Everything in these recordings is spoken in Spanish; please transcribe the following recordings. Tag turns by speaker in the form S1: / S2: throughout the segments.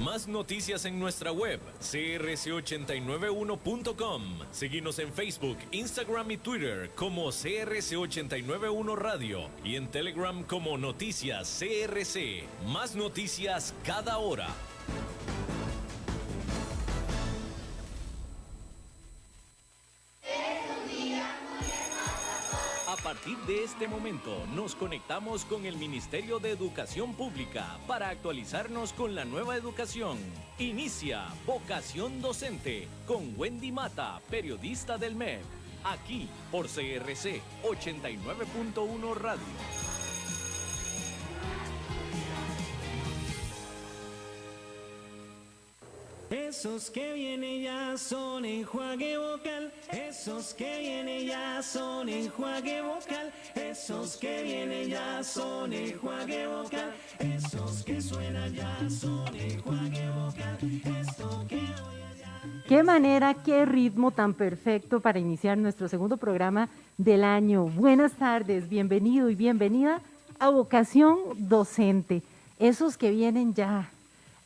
S1: Más noticias en nuestra web, crc891.com. Seguinos en Facebook, Instagram y Twitter como CRC891 Radio y en Telegram como Noticias CRC. Más noticias cada hora. A partir de este momento nos conectamos con el Ministerio de Educación Pública para actualizarnos con la nueva educación. Inicia Vocación Docente con Wendy Mata, periodista del MEP, aquí por CRC 89.1 Radio.
S2: Esos que vienen ya son enjuague vocal, esos que vienen ya son enjuague vocal, esos que vienen ya son enjuague vocal, esos que suenan ya son enjuague vocal, esto que oyes ya.
S3: Qué manera, qué ritmo tan perfecto para iniciar nuestro segundo programa del año. Buenas tardes, bienvenido y bienvenida a Vocación Docente, esos que vienen ya.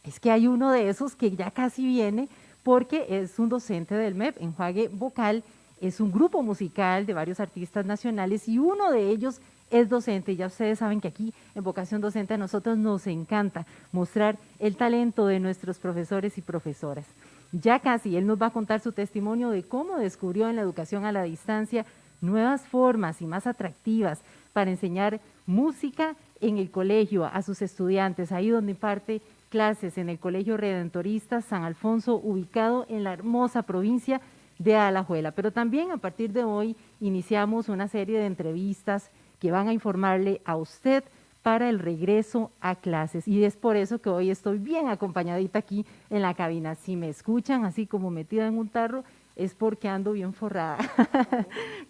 S3: Es que hay uno de esos que ya casi viene porque es un docente del MEP, Enjuague Vocal, es un grupo musical de varios artistas nacionales y uno de ellos es docente. Ya ustedes saben que aquí en Vocación Docente a nosotros nos encanta mostrar el talento de nuestros profesores y profesoras. Ya casi él nos va a contar su testimonio de cómo descubrió en la educación a la distancia nuevas formas y más atractivas para enseñar música en el colegio a sus estudiantes, ahí donde imparte clases en el Colegio Redentorista San Alfonso, ubicado en la hermosa provincia de Alajuela. Pero también a partir de hoy iniciamos una serie de entrevistas que van a informarle a usted para el regreso a clases. Y es por eso que hoy estoy bien acompañadita aquí en la cabina. Si me escuchan así como metida en un tarro, es porque ando bien forrada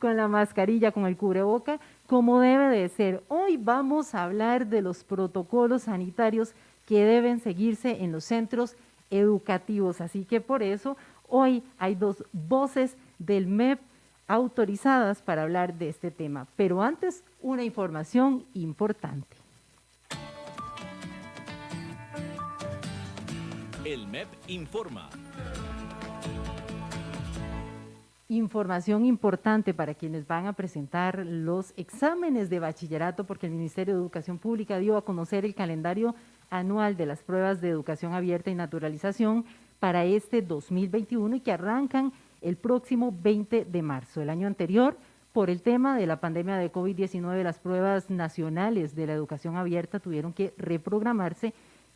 S3: con la mascarilla, con el cubreboca, como debe de ser. Hoy vamos a hablar de los protocolos sanitarios que deben seguirse en los centros educativos. Así que por eso hoy hay dos voces del MEP autorizadas para hablar de este tema. Pero antes, una información importante.
S1: El MEP informa.
S3: Información importante para quienes van a presentar los exámenes de bachillerato, porque el Ministerio de Educación Pública dio a conocer el calendario anual de las pruebas de educación abierta y naturalización para este 2021 y que arrancan el próximo 20 de marzo. El año anterior, por el tema de la pandemia de COVID-19, las pruebas nacionales de la educación abierta tuvieron que reprogramarse,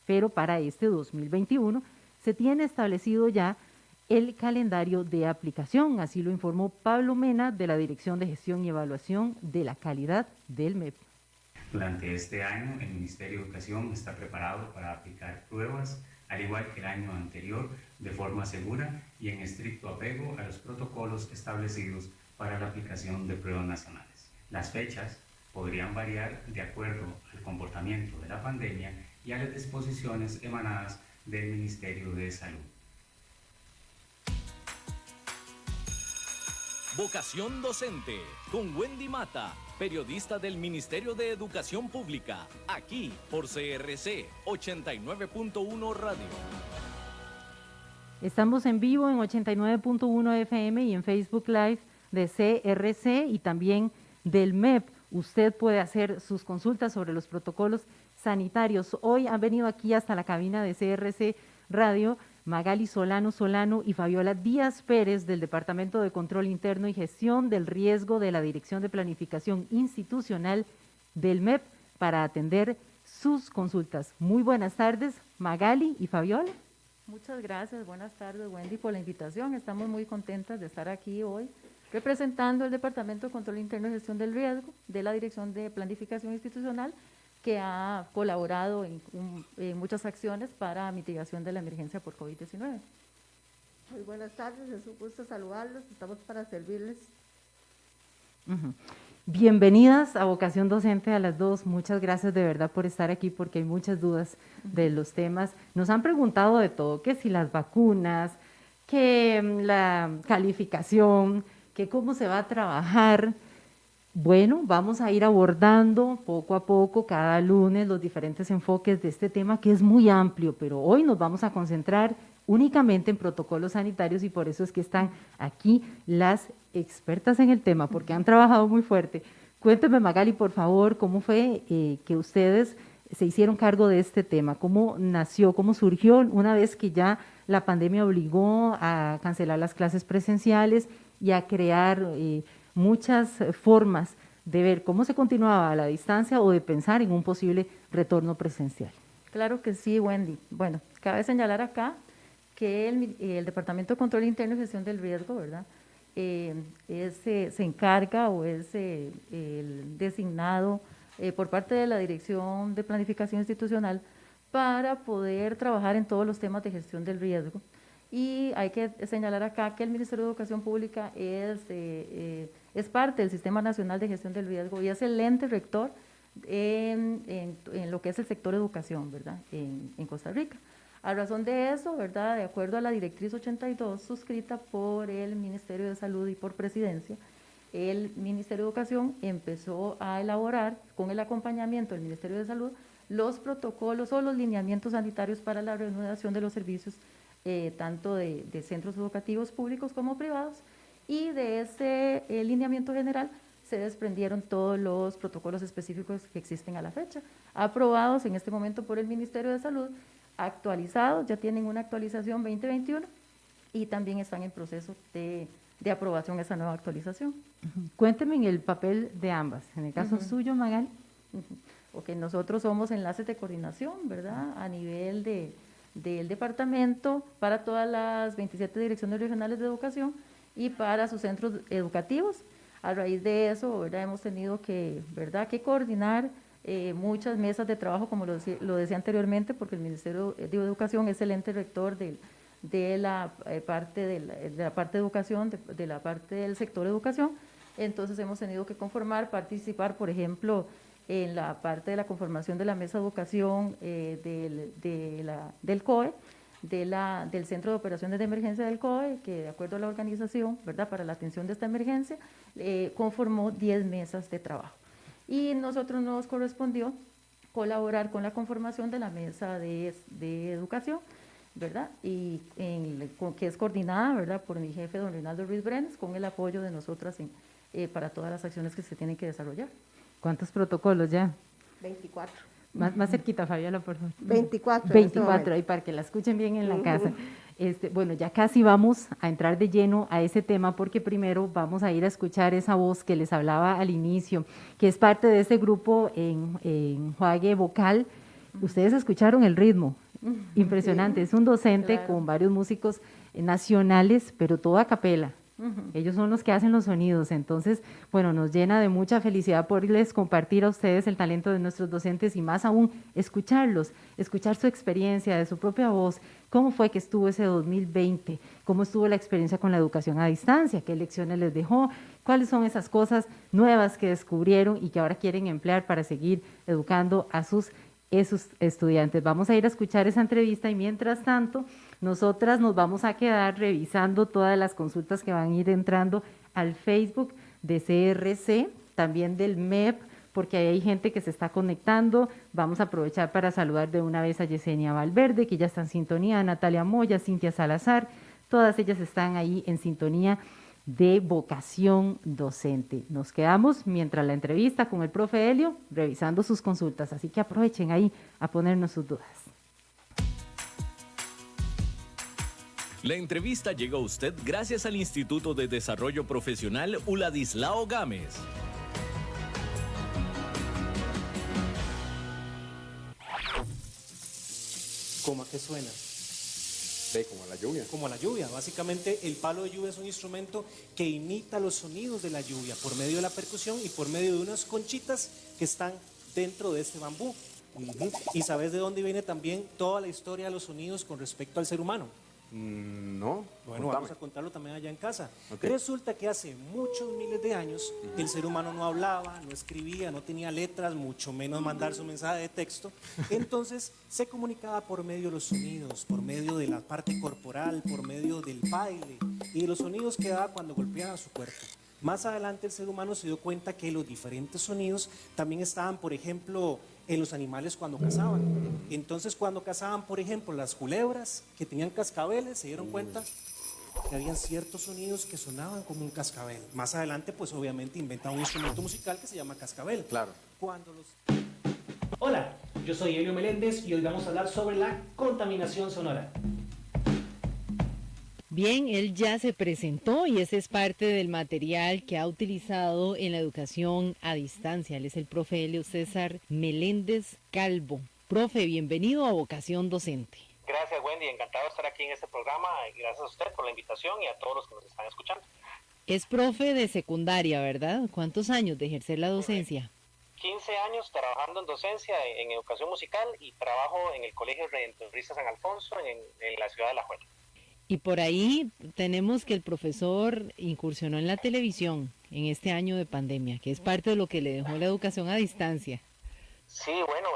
S3: pero para este 2021 se tiene establecido ya el calendario de aplicación, así lo informó Pablo Mena de la Dirección de Gestión y Evaluación de la Calidad del MEP.
S4: Durante este año, el Ministerio de Educación está preparado para aplicar pruebas, al igual que el año anterior, de forma segura y en estricto apego a los protocolos establecidos para la aplicación de pruebas nacionales. Las fechas podrían variar de acuerdo al comportamiento de la pandemia y a las disposiciones emanadas del Ministerio de Salud.
S1: Vocación Docente con Wendy Mata, periodista del Ministerio de Educación Pública, aquí por CRC 89.1 Radio.
S3: Estamos en vivo en 89.1 FM y en Facebook Live de CRC y también del MEP. Usted puede hacer sus consultas sobre los protocolos sanitarios. Hoy han venido aquí hasta la cabina de CRC Radio Magali Solano y Fabiola Díaz Pérez del Departamento de Control Interno y Gestión del Riesgo de la Dirección de Planificación Institucional del MEP para atender sus consultas. Muy buenas tardes, Magali y Fabiola.
S5: Muchas gracias, buenas tardes Wendy por la invitación. Estamos muy contentas de estar aquí hoy representando el Departamento de Control Interno y Gestión del Riesgo de la Dirección de Planificación Institucional, que ha colaborado en muchas acciones para mitigación de la emergencia por COVID-19.
S6: Muy buenas tardes, es un gusto saludarlos, estamos para servirles.
S3: Bienvenidas a Vocación Docente a las dos, muchas gracias de verdad por estar aquí porque hay muchas dudas de los temas. Nos han preguntado de todo, que si las vacunas, que la calificación, que cómo se va a trabajar. Bueno, vamos a ir abordando poco a poco cada lunes los diferentes enfoques de este tema que es muy amplio, pero hoy nos vamos a concentrar únicamente en protocolos sanitarios y por eso es que están aquí las expertas en el tema, porque han trabajado muy fuerte. Cuénteme, Magali, por favor, cómo fue que ustedes se hicieron cargo de este tema, cómo nació, cómo surgió una vez que ya la pandemia obligó a cancelar las clases presenciales y a crear muchas formas de ver cómo se continuaba a la distancia o de pensar en un posible retorno presencial.
S5: Claro que sí, Wendy. Bueno, cabe señalar acá que el Departamento de Control Interno y Gestión del Riesgo, ¿verdad? Se encarga o es el designado por parte de la Dirección de Planificación Institucional para poder trabajar en todos los temas de gestión del riesgo. Y hay que señalar acá que el Ministerio de Educación Pública es parte del Sistema Nacional de Gestión del Riesgo y es el ente rector en lo que es el sector educación, ¿verdad?, en Costa Rica. A razón de eso, ¿verdad?, de acuerdo a la Directriz 82 suscrita por el Ministerio de Salud y por Presidencia, el Ministerio de Educación empezó a elaborar, con el acompañamiento del Ministerio de Salud, los protocolos o los lineamientos sanitarios para la reanudación de los servicios, tanto de centros educativos públicos como privados, y de ese lineamiento general se desprendieron todos los protocolos específicos que existen a la fecha, aprobados en este momento por el Ministerio de Salud, actualizados, ya tienen una actualización 2021 y también están en proceso de aprobación esa nueva actualización.
S3: Cuénteme en el papel de ambas, en el caso suyo, Magali.
S5: Ok, nosotros somos enlaces de coordinación, ¿verdad?, a nivel del departamento para todas las 27 direcciones regionales de educación y para sus centros educativos. A raíz de eso, ¿verdad?, hemos tenido que coordinar muchas mesas de trabajo, como lo decía anteriormente, porque el Ministerio de Educación es el ente rector de la parte de educación, de la parte del sector educación. Entonces hemos tenido que participar, por ejemplo, en la parte de la conformación de la mesa de educación del COE, del Centro de Operaciones de Emergencia del COE, que de acuerdo a la organización, ¿verdad?, para la atención de esta emergencia, conformó 10 mesas de trabajo. Y nosotros nos correspondió colaborar con la conformación de la mesa de educación, ¿verdad?, y que es coordinada, ¿verdad?, por mi jefe, don Reinaldo Ruiz Brenes, con el apoyo de nosotras para todas las acciones que se tienen que desarrollar.
S3: ¿Cuántos protocolos ya?
S6: 24.
S3: Más cerquita, Fabiola, por favor.
S6: 24.
S3: 24, ahí para que la escuchen bien en la casa. Bueno, ya casi vamos a entrar de lleno a ese tema porque primero vamos a ir a escuchar esa voz que les hablaba al inicio, que es parte de ese grupo en Juague Vocal. Ustedes escucharon el ritmo, impresionante, es un docente
S5: Claro.
S3: con varios músicos nacionales, pero todo a capela. Ellos son los que hacen los sonidos, entonces, bueno, nos llena de mucha felicidad poderles compartir a ustedes el talento de nuestros docentes y más aún escucharlos, escuchar su experiencia de su propia voz, cómo fue que estuvo ese 2020, cómo estuvo la experiencia con la educación a distancia, qué lecciones les dejó, cuáles son esas cosas nuevas que descubrieron y que ahora quieren emplear para seguir educando a esos estudiantes. Vamos a ir a escuchar esa entrevista y mientras tanto, nosotras nos vamos a quedar revisando todas las consultas que van a ir entrando al Facebook de CRC, también del MEP, porque ahí hay gente que se está conectando. Vamos a aprovechar para saludar de una vez a Yesenia Valverde, que ya está en sintonía, a Natalia Moya, Cintia Salazar, todas ellas están ahí en sintonía de vocación docente. Nos quedamos mientras la entrevista con el profe Helio, revisando sus consultas, así que aprovechen ahí a ponernos sus dudas.
S1: La entrevista llega a usted gracias al Instituto de Desarrollo Profesional Uladislao Gámez.
S7: ¿Cómo a qué suena?
S8: Como a la lluvia.
S7: Como a la lluvia. Básicamente el palo de lluvia es un instrumento que imita los sonidos de la lluvia por medio de la percusión y por medio de unas conchitas que están dentro de este bambú. ¿Y sabes de dónde viene también toda la historia de los sonidos con respecto al ser humano?
S8: No.
S7: Bueno,
S8: contame.
S7: vamos a contarlo también allá en casa.
S8: Okay.
S7: Resulta que hace muchos miles de años el ser humano no hablaba, no escribía, no tenía letras, mucho menos mandar su mensaje de texto. Entonces se comunicaba por medio de los sonidos, por medio de la parte corporal, por medio del baile y de los sonidos que daba cuando golpeaba su cuerpo. Más adelante el ser humano se dio cuenta que los diferentes sonidos también estaban, por ejemplo, en los animales cuando cazaban. Entonces cuando cazaban, por ejemplo, las culebras que tenían cascabeles, se dieron cuenta que habían ciertos sonidos que sonaban como un cascabel. Más adelante, pues obviamente inventa un instrumento musical que se llama cascabel.
S8: Claro.
S7: Cuando los...
S9: Hola, yo soy Elio Meléndez y hoy vamos a hablar sobre la contaminación sonora.
S3: Bien, él ya se presentó y ese es parte del material que ha utilizado en la educación a distancia. Él es el profe Elio César Meléndez Calvo. Profe, bienvenido a Vocación Docente.
S10: Gracias, Wendy. Encantado de estar aquí en este programa y gracias a usted por la invitación y a todos los que nos están escuchando.
S3: Es profe de secundaria, ¿verdad? ¿Cuántos años de ejercer la docencia?
S10: 15 años trabajando en docencia en educación musical y trabajo en el Colegio Redentorista San Alfonso en la ciudad de La Juela.
S3: Y por ahí tenemos que el profesor incursionó en la televisión en este año de pandemia, que es parte de lo que le dejó la educación a distancia.
S10: Sí, bueno,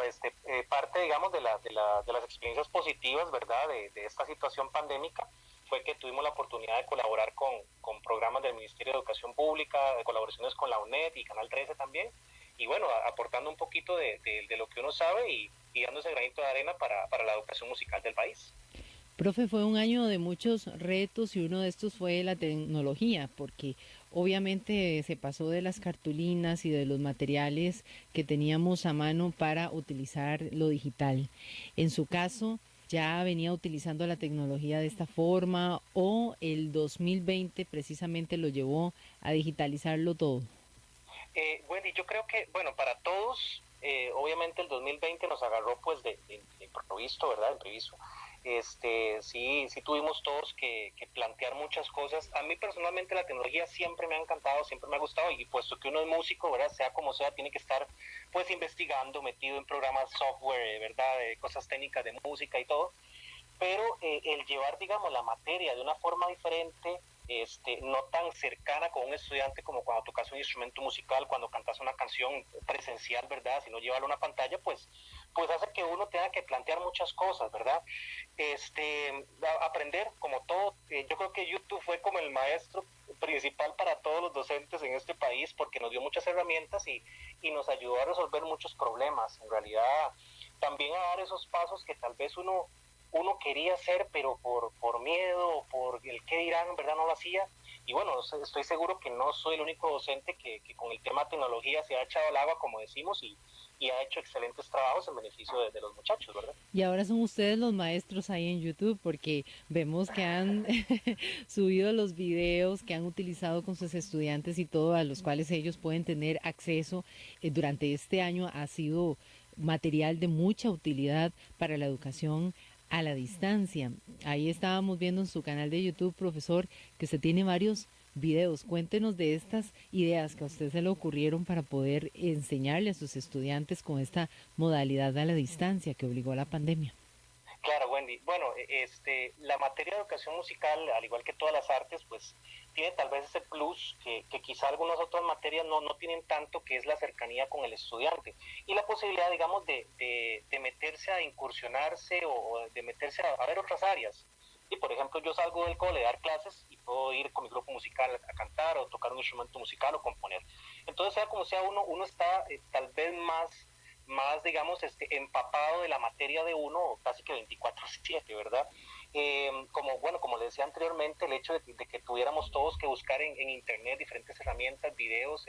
S10: parte, digamos, de las experiencias positivas, ¿verdad?, de esta situación pandémica fue que tuvimos la oportunidad de colaborar con programas del Ministerio de Educación Pública, de colaboraciones con la UNED y Canal 13 también, y bueno, aportando un poquito de lo que uno sabe y dando ese granito de arena para la educación musical del país.
S3: Profe, fue un año de muchos retos y uno de estos fue la tecnología, porque obviamente se pasó de las cartulinas y de los materiales que teníamos a mano para utilizar lo digital. En su caso, ¿ya venía utilizando la tecnología de esta forma o el 2020 precisamente lo llevó a digitalizarlo todo?
S10: Wendy, yo creo que, bueno, para todos, obviamente el 2020 nos agarró pues de improviso, ¿verdad? Imprevisto. Sí tuvimos todos que plantear muchas cosas. A mí personalmente la tecnología siempre me ha encantado, siempre me ha gustado y puesto que uno es músico, ¿verdad? Sea como sea, tiene que estar pues investigando, metido en programas software, ¿verdad? Cosas técnicas de música y todo. Pero el llevar, digamos, la materia de una forma diferente, no tan cercana con un estudiante como cuando tocas un instrumento musical, cuando cantas una canción presencial, ¿verdad? Si no llevarlo a una pantalla, pues hace que uno tenga que plantear muchas cosas, ¿verdad? Aprender como todo, yo creo que YouTube fue como el maestro principal para todos los docentes en este país porque nos dio muchas herramientas y nos ayudó a resolver muchos problemas. En realidad, también a dar esos pasos que tal vez uno quería hacer, pero por miedo, por el qué dirán, en verdad no lo hacía. Y bueno, estoy seguro que no soy el único docente que con el tema tecnología se ha echado al agua, como decimos, y ha hecho excelentes trabajos en beneficio de los muchachos, ¿verdad?
S3: Y ahora son ustedes los maestros ahí en YouTube, porque vemos que han subido los videos que han utilizado con sus estudiantes y todo, a los cuales ellos pueden tener acceso. Durante este año ha sido material de mucha utilidad para la educación a la distancia. Ahí estábamos viendo en su canal de YouTube, profesor, que usted tiene varios videos. Cuéntenos de estas ideas que a usted se le ocurrieron para poder enseñarle a sus estudiantes con esta modalidad a la distancia que obligó a la pandemia.
S10: Claro, Wendy. Bueno, la materia de educación musical, al igual que todas las artes, pues tiene tal vez ese plus que quizá algunas otras materias no tienen tanto, que es la cercanía con el estudiante y la posibilidad, digamos, de meterse a incursionarse o de meterse a ver otras áreas. Y por ejemplo, yo salgo del cole a dar clases y puedo ir con mi grupo musical a cantar o tocar un instrumento musical o componer. Entonces, sea como sea, uno está tal vez más digamos, empapado de la materia de uno casi que 24/7, ¿verdad? Como le decía anteriormente, el hecho de que tuviéramos todos que buscar en internet diferentes herramientas, videos,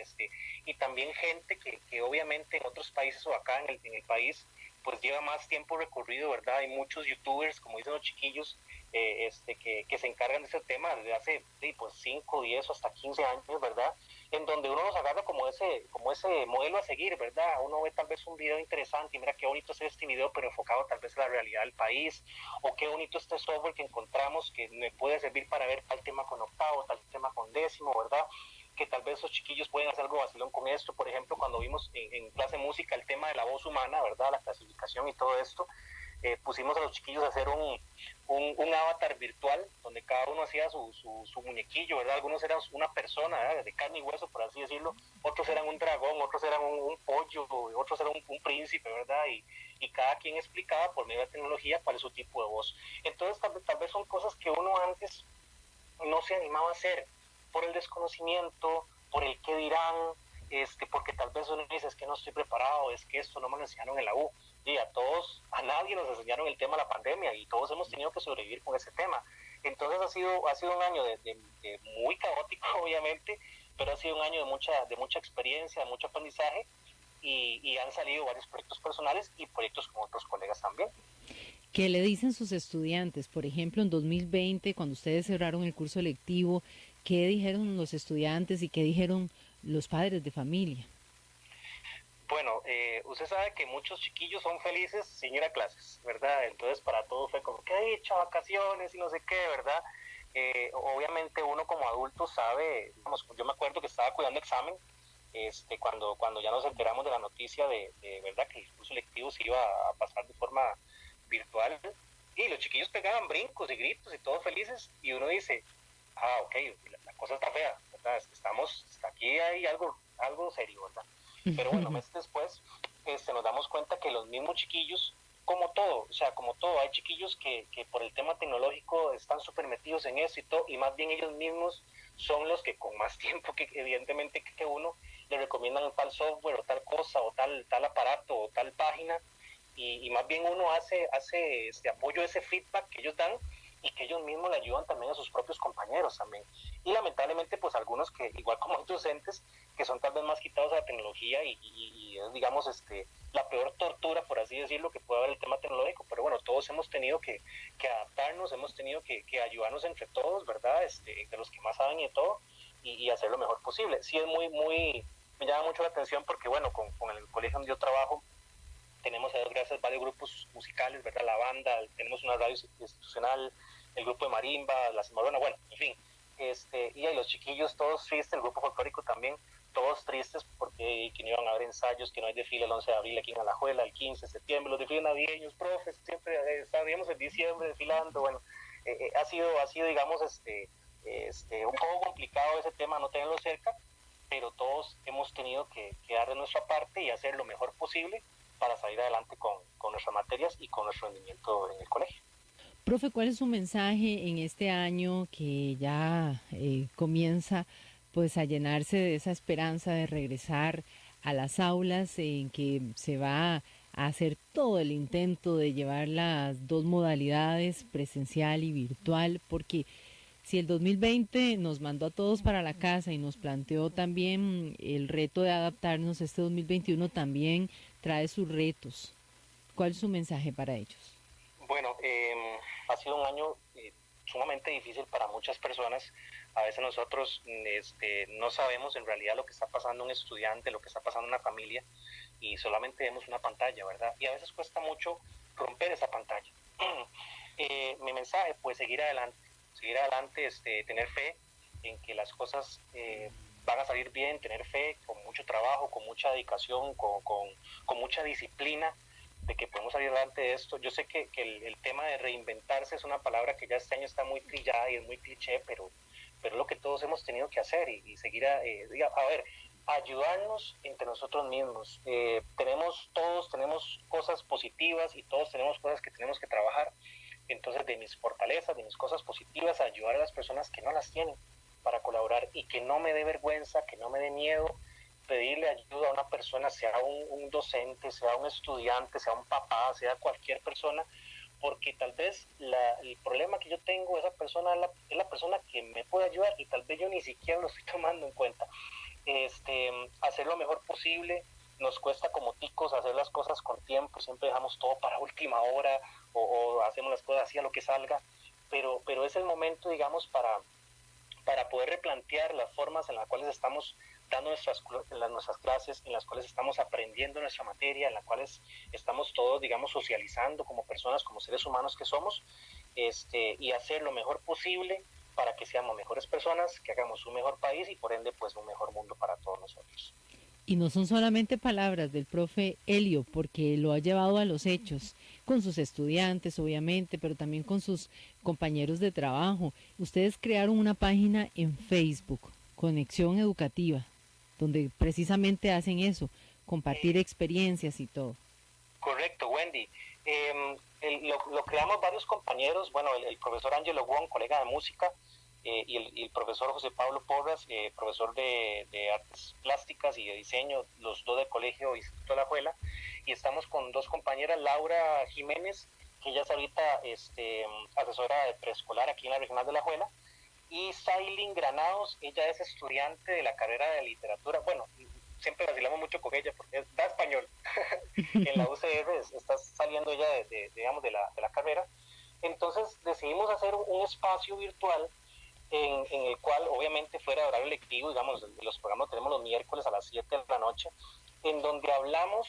S10: y también gente que obviamente en otros países o acá en el país, pues lleva más tiempo recorrido, ¿verdad? Hay muchos youtubers, como dicen los chiquillos, que se encargan de ese tema desde hace pues 5, 10 o hasta 15 años, ¿verdad? En donde uno los agarra como ese modelo a seguir, ¿verdad? Uno ve tal vez un video interesante y mira qué bonito es este video, pero enfocado tal vez a la realidad del país, o qué bonito este software que encontramos que me puede servir para ver tal tema con octavo, tal tema con décimo, ¿verdad? Que tal vez esos chiquillos pueden hacer algo vacilón con esto. Por ejemplo, cuando vimos en clase de música el tema de la voz humana, ¿verdad? La clasificación y todo esto, pusimos a los chiquillos a hacer un avatar virtual donde cada uno hacía su muñequillo, ¿verdad? Algunos eran una persona, ¿verdad?, de carne y hueso, por así decirlo, otros eran un dragón, otros eran un pollo, otros eran un príncipe, ¿verdad? Y cada quien explicaba por medio de tecnología cuál es su tipo de voz. Entonces tal vez son cosas que uno antes no se animaba a hacer por el desconocimiento, por el qué dirán, porque tal vez uno dice, es que no estoy preparado, es que esto no me lo enseñaron en la U. Y a nadie nos enseñaron el tema de la pandemia y todos hemos tenido que sobrevivir con ese tema. Entonces ha sido un año de muy caótico, obviamente, pero ha sido un año de mucha experiencia, de mucho aprendizaje, y han salido varios proyectos personales y proyectos con otros colegas también.
S3: ¿Qué le dicen sus estudiantes? Por ejemplo, en 2020, cuando ustedes cerraron el curso lectivo, ¿qué dijeron los estudiantes y qué dijeron los padres de familia?
S10: Bueno, usted sabe que muchos chiquillos son felices sin ir a clases, ¿verdad? Entonces para todos fue como, ¿qué he hecho? Vacaciones y no sé qué, ¿verdad? Obviamente uno como adulto sabe, yo me acuerdo que estaba cuidando examen, cuando ya nos enteramos de la noticia de verdad que el curso lectivo se iba a pasar de forma virtual, y los chiquillos pegaban brincos y gritos y todos felices, y uno dice, ok, la cosa está fea, ¿verdad? Aquí hay algo serio, ¿verdad? Pero bueno, meses después nos damos cuenta que los mismos chiquillos, como todo, hay chiquillos que por el tema tecnológico están súper metidos en eso y todo, y más bien ellos mismos son los que con más tiempo que evidentemente que uno le recomiendan tal software o tal cosa o tal aparato o tal página, y más bien uno hace apoyo, ese feedback que ellos dan, y que ellos mismos le ayudan también a sus propios compañeros también. Y lamentablemente pues algunos que igual como hay docentes que son tal vez más quitados a la tecnología y es digamos la peor tortura, por así decirlo, que puede haber el tema tecnológico, pero bueno, todos hemos tenido que adaptarnos, hemos tenido que ayudarnos entre todos, ¿verdad? De los que más saben y de todo, y hacer lo mejor posible. Sí es me llama mucho la atención porque bueno, con el colegio donde yo trabajo, tenemos a Dios gracias varios grupos musicales, ¿verdad? La banda, tenemos una radio institucional, el grupo de marimba, la cimarrona, bueno, en fin. Y hay los chiquillos todos tristes, el grupo folclórico también, todos tristes porque que no iban a haber ensayos, que no hay desfile el 11 de abril aquí en Alajuela, el 15 de septiembre, los desfiles navideños, profes, siempre estaríamos en diciembre desfilando, bueno, ha sido digamos, un poco complicado ese tema, no tenerlo cerca, pero todos hemos tenido que dar de nuestra parte y hacer lo mejor posible para salir adelante con nuestras materias y con nuestro rendimiento en el colegio.
S3: Profe, ¿cuál es su mensaje en este año que ya comienza pues a llenarse de esa esperanza de regresar a las aulas, en que se va a hacer todo el intento de llevar las dos modalidades, presencial y virtual? Porque si el 2020 nos mandó a todos para la casa y nos planteó también el reto de adaptarnos, este 2021 también trae sus retos. ¿Cuál es su mensaje para ellos?
S10: Bueno, ha sido un año sumamente difícil para muchas personas. A veces nosotros no sabemos en realidad lo que está pasando un estudiante, lo que está pasando en una familia, y solamente vemos una pantalla, ¿verdad? Y a veces cuesta mucho romper esa pantalla. Mi mensaje, pues seguir adelante, tener fe en que las cosas van a salir bien, tener fe, con mucho trabajo, con mucha dedicación, con mucha disciplina, de que podemos salir adelante de esto. Yo sé que el tema de reinventarse es una palabra que ya este año está muy trillada y es muy cliché, pero es lo que todos hemos tenido que hacer y seguir ayudarnos entre nosotros mismos. Todos tenemos cosas positivas y todos tenemos cosas que tenemos que trabajar. Entonces, de mis fortalezas, de mis cosas positivas, ayudar a las personas que no las tienen para colaborar, y que no me dé vergüenza, que no me dé miedo pedirle ayuda a una persona, sea un docente, sea un estudiante, sea un papá, sea cualquier persona, porque tal vez el problema que yo tengo, esa persona es la persona que me puede ayudar, y tal vez yo ni siquiera lo estoy tomando en cuenta. Hacer lo mejor posible. Nos cuesta como ticos hacer las cosas con tiempo, siempre dejamos todo para última hora o hacemos las cosas así a lo que salga, pero es el momento, digamos, para poder replantear las formas en las cuales estamos dando nuestras clases, en las cuales estamos aprendiendo nuestra materia, en las cuales estamos todos, digamos, socializando como personas, como seres humanos que somos, y hacer lo mejor posible para que seamos mejores personas, que hagamos un mejor país y por ende pues un mejor mundo para todos nosotros.
S3: Y no son solamente palabras del profe Helio, porque lo ha llevado a los hechos, con sus estudiantes obviamente, pero también con sus compañeros de trabajo. Ustedes crearon una página en Facebook, Conexión Educativa, donde precisamente hacen eso, compartir experiencias y todo.
S10: Correcto, Wendy. Lo creamos varios compañeros, bueno, el profesor Ángelo Wong, colega de música, y el profesor José Pablo Porras, profesor de Artes Plásticas y de Diseño, los dos del Colegio Instituto La Juela, y estamos con dos compañeras, Laura Jiménez, que ella es ahorita asesora de preescolar aquí en la Regional de La Juela, y Sailin Granados, ella es estudiante de la carrera de literatura, bueno, siempre vacilamos mucho con ella porque da español, en la UCR está saliendo ella digamos, de la carrera. Entonces decidimos hacer un espacio virtual en el cual obviamente fuera de horario lectivo, digamos, los programas tenemos los miércoles a las 7 de la noche, en donde hablamos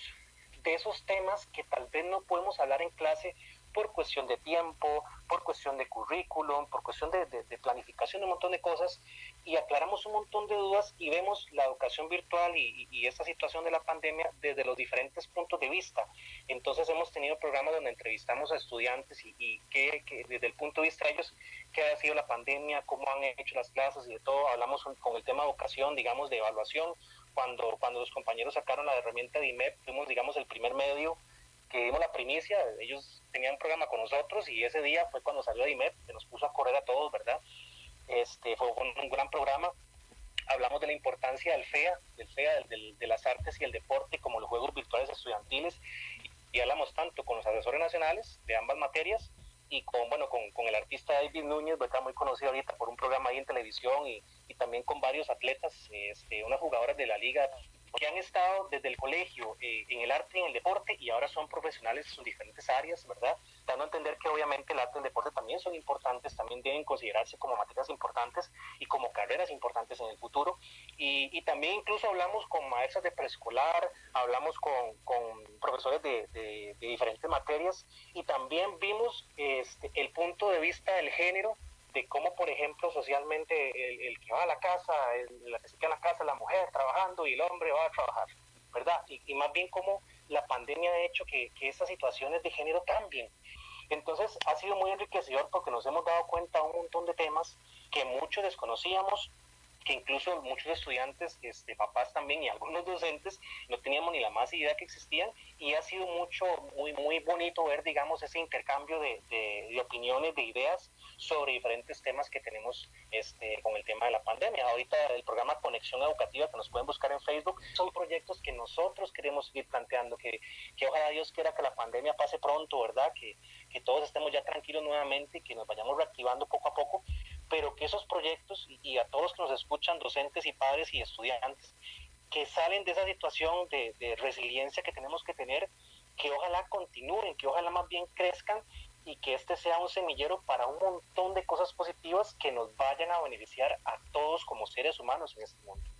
S10: de esos temas que tal vez no podemos hablar en clase por cuestión de tiempo, por cuestión de currículum, por cuestión de planificación, un montón de cosas, y aclaramos un montón de dudas y vemos la educación virtual y esta situación de la pandemia desde los diferentes puntos de vista. Entonces hemos tenido programas donde entrevistamos a estudiantes y que desde el punto de vista de ellos, qué ha sido la pandemia, cómo han hecho las clases y de todo. Hablamos con el tema de vocación, digamos, de evaluación. Cuando los compañeros sacaron la herramienta de IMEP, fuimos, digamos, el primer medio que dimos la primicia. Ellos tenían un programa con nosotros y ese día fue cuando salió de IMEP, que nos puso a correr a todos, ¿verdad? Fue un gran programa. Hablamos de la importancia del FEA, de las artes y el deporte, como los juegos virtuales estudiantiles, y hablamos tanto con los asesores nacionales de ambas materias y con el artista David Núñez, ¿verdad? Muy conocido ahorita por un programa ahí en televisión, y también con varios atletas, unas jugadoras de la liga que han estado desde el colegio en el arte y en el deporte y ahora son profesionales en sus diferentes áreas, ¿verdad? Dando a entender que obviamente el arte y el deporte también son importantes, también deben considerarse como materias importantes y como carreras importantes en el futuro. Y también incluso hablamos con maestras de preescolar, hablamos con profesores de diferentes materias, y también vimos el punto de vista del género, de cómo, por ejemplo, socialmente el que va a la casa, la que se queda en la casa, la mujer trabajando y el hombre va a trabajar, ¿verdad? Y más bien cómo la pandemia ha hecho que estas situaciones de género cambien. Entonces ha sido muy enriquecedor porque nos hemos dado cuenta de un montón de temas que muchos desconocíamos, que incluso muchos estudiantes, papás también y algunos docentes no teníamos ni la más idea que existían, y ha sido muy bonito ver, digamos, ese intercambio de opiniones, de ideas sobre diferentes temas que tenemos con el tema de la pandemia. Ahorita el programa Conexión Educativa, que nos pueden buscar en Facebook, son proyectos que nosotros queremos seguir planteando, que ojalá Dios quiera que la pandemia pase pronto, ¿verdad? Que todos estemos ya tranquilos nuevamente y que nos vayamos reactivando poco a poco, pero que esos proyectos, y a todos los que nos escuchan, docentes y padres y estudiantes, que salen de esa situación de resiliencia que tenemos que tener, que ojalá continúen, que ojalá más bien crezcan, y que este sea un semillero para un montón de cosas positivas que nos vayan a beneficiar a todos como seres humanos en este mundo.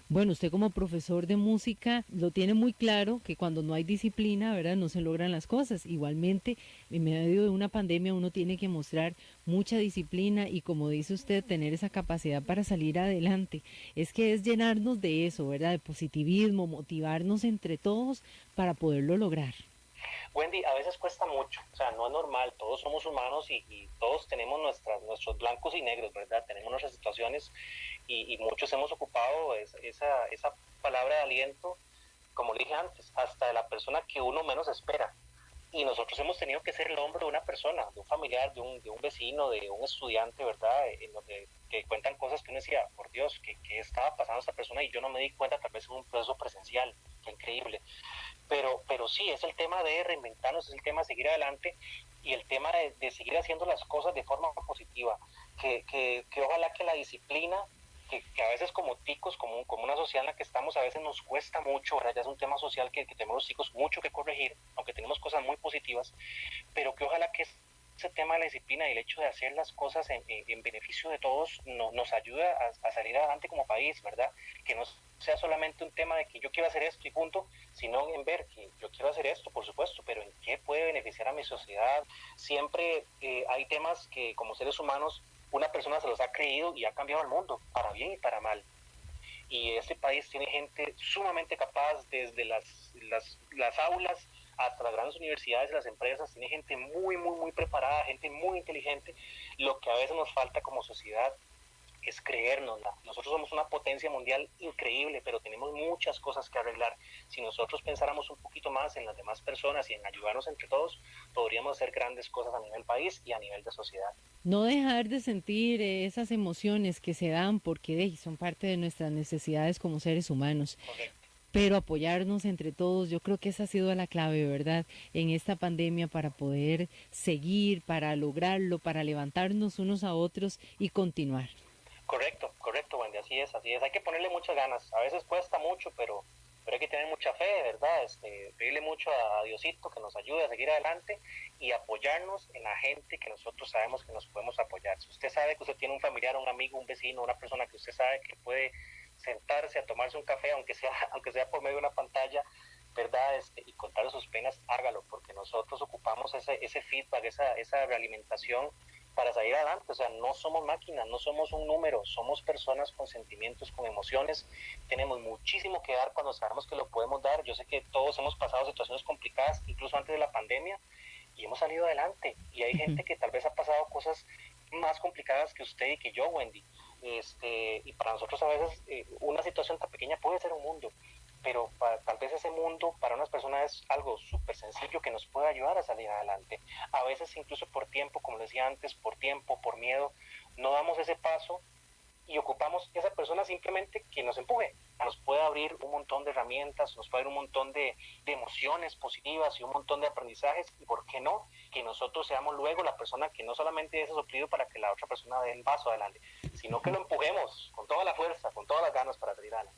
S3: Bueno, usted como profesor de música lo tiene muy claro que cuando no hay disciplina, ¿verdad?, no se logran las cosas. Igualmente, en medio de una pandemia uno tiene que mostrar mucha disciplina y, como dice usted, tener esa capacidad para salir adelante. Es que es llenarnos de eso, ¿verdad?, de positivismo, motivarnos entre todos para poderlo lograr.
S10: Wendy, a veces cuesta mucho, o sea, no es normal, todos somos humanos y todos tenemos nuestros blancos y negros, ¿verdad? Tenemos nuestras situaciones y muchos hemos ocupado esa palabra de aliento, como dije antes, hasta de la persona que uno menos espera. Y nosotros hemos tenido que ser el hombro de una persona, de un familiar, de un vecino, de un estudiante, ¿verdad? En donde que cuentan cosas que uno decía, por Dios, ¿qué estaba pasando a esta persona? Y yo no me di cuenta, tal vez en un proceso presencial, qué increíble. Pero sí, es el tema de reinventarnos, es el tema de seguir adelante y el tema de seguir haciendo las cosas de forma positiva. Que ojalá que la disciplina, que a veces como ticos, como una sociedad en la que estamos, a veces nos cuesta mucho, ¿verdad? Ya es un tema social que tenemos los chicos mucho que corregir, aunque tenemos cosas muy positivas, pero que ojalá que ese tema de la disciplina y el hecho de hacer las cosas en beneficio de todos nos ayuda a salir adelante como país, ¿verdad? Que no sea solamente un tema de que yo quiero hacer esto y punto, sino en ver que yo quiero hacer esto, por supuesto, pero en qué puede beneficiar a mi sociedad. Siempre hay temas que como seres humanos una persona se los ha creído y ha cambiado el mundo, para bien y para mal. Y este país tiene gente sumamente capaz, desde las aulas hasta las grandes universidades y las empresas, tiene gente muy preparada, gente muy inteligente. Lo que a veces nos falta como sociedad es creérnosla. Nosotros somos una potencia mundial increíble, pero tenemos muchas cosas que arreglar. Si nosotros pensáramos un poquito más en las demás personas y en ayudarnos entre todos, podríamos hacer grandes cosas a nivel país y a nivel de sociedad.
S3: No dejar de sentir esas emociones que se dan porque son parte de nuestras necesidades como seres humanos.
S10: Correcto.
S3: Pero apoyarnos entre todos, yo creo que esa ha sido la clave, ¿verdad? En esta pandemia para poder seguir, para lograrlo, para levantarnos unos a otros y continuar.
S10: Correcto, Wendy, así es. Hay que ponerle muchas ganas. A veces cuesta mucho, pero hay que tener mucha fe, ¿verdad? Pedirle mucho a Diosito que nos ayude a seguir adelante y apoyarnos en la gente que nosotros sabemos que nos podemos apoyar. Si usted sabe que usted tiene un familiar, un amigo, un vecino, una persona que usted sabe que puede sentarse a tomarse un café, aunque sea por medio de una pantalla, ¿verdad? Y contarle sus penas, hágalo, porque nosotros ocupamos ese feedback, esa realimentación para salir adelante. O sea, no somos máquinas, no somos un número, somos personas con sentimientos, con emociones. Tenemos muchísimo que dar cuando sabemos que lo podemos dar. Yo sé que todos hemos pasado situaciones complicadas, incluso antes de la pandemia, y hemos salido adelante. Y hay gente que tal vez ha pasado cosas más complicadas que usted y que yo, Wendy. Y para nosotros a veces una situación tan pequeña puede ser un mundo, pero tal vez ese mundo para unas personas es algo súper sencillo que nos puede ayudar a salir adelante. A veces incluso por tiempo, como decía antes, por miedo, no damos ese paso y ocupamos esa persona simplemente que nos empuje. Nos puede abrir un montón de herramientas, nos puede abrir un montón de emociones positivas y un montón de aprendizajes, y por qué no, que nosotros seamos luego la persona que no solamente dé ese soplido para que la otra persona dé el paso adelante, sino que lo empujemos con toda la fuerza, con todas las ganas para salir adelante.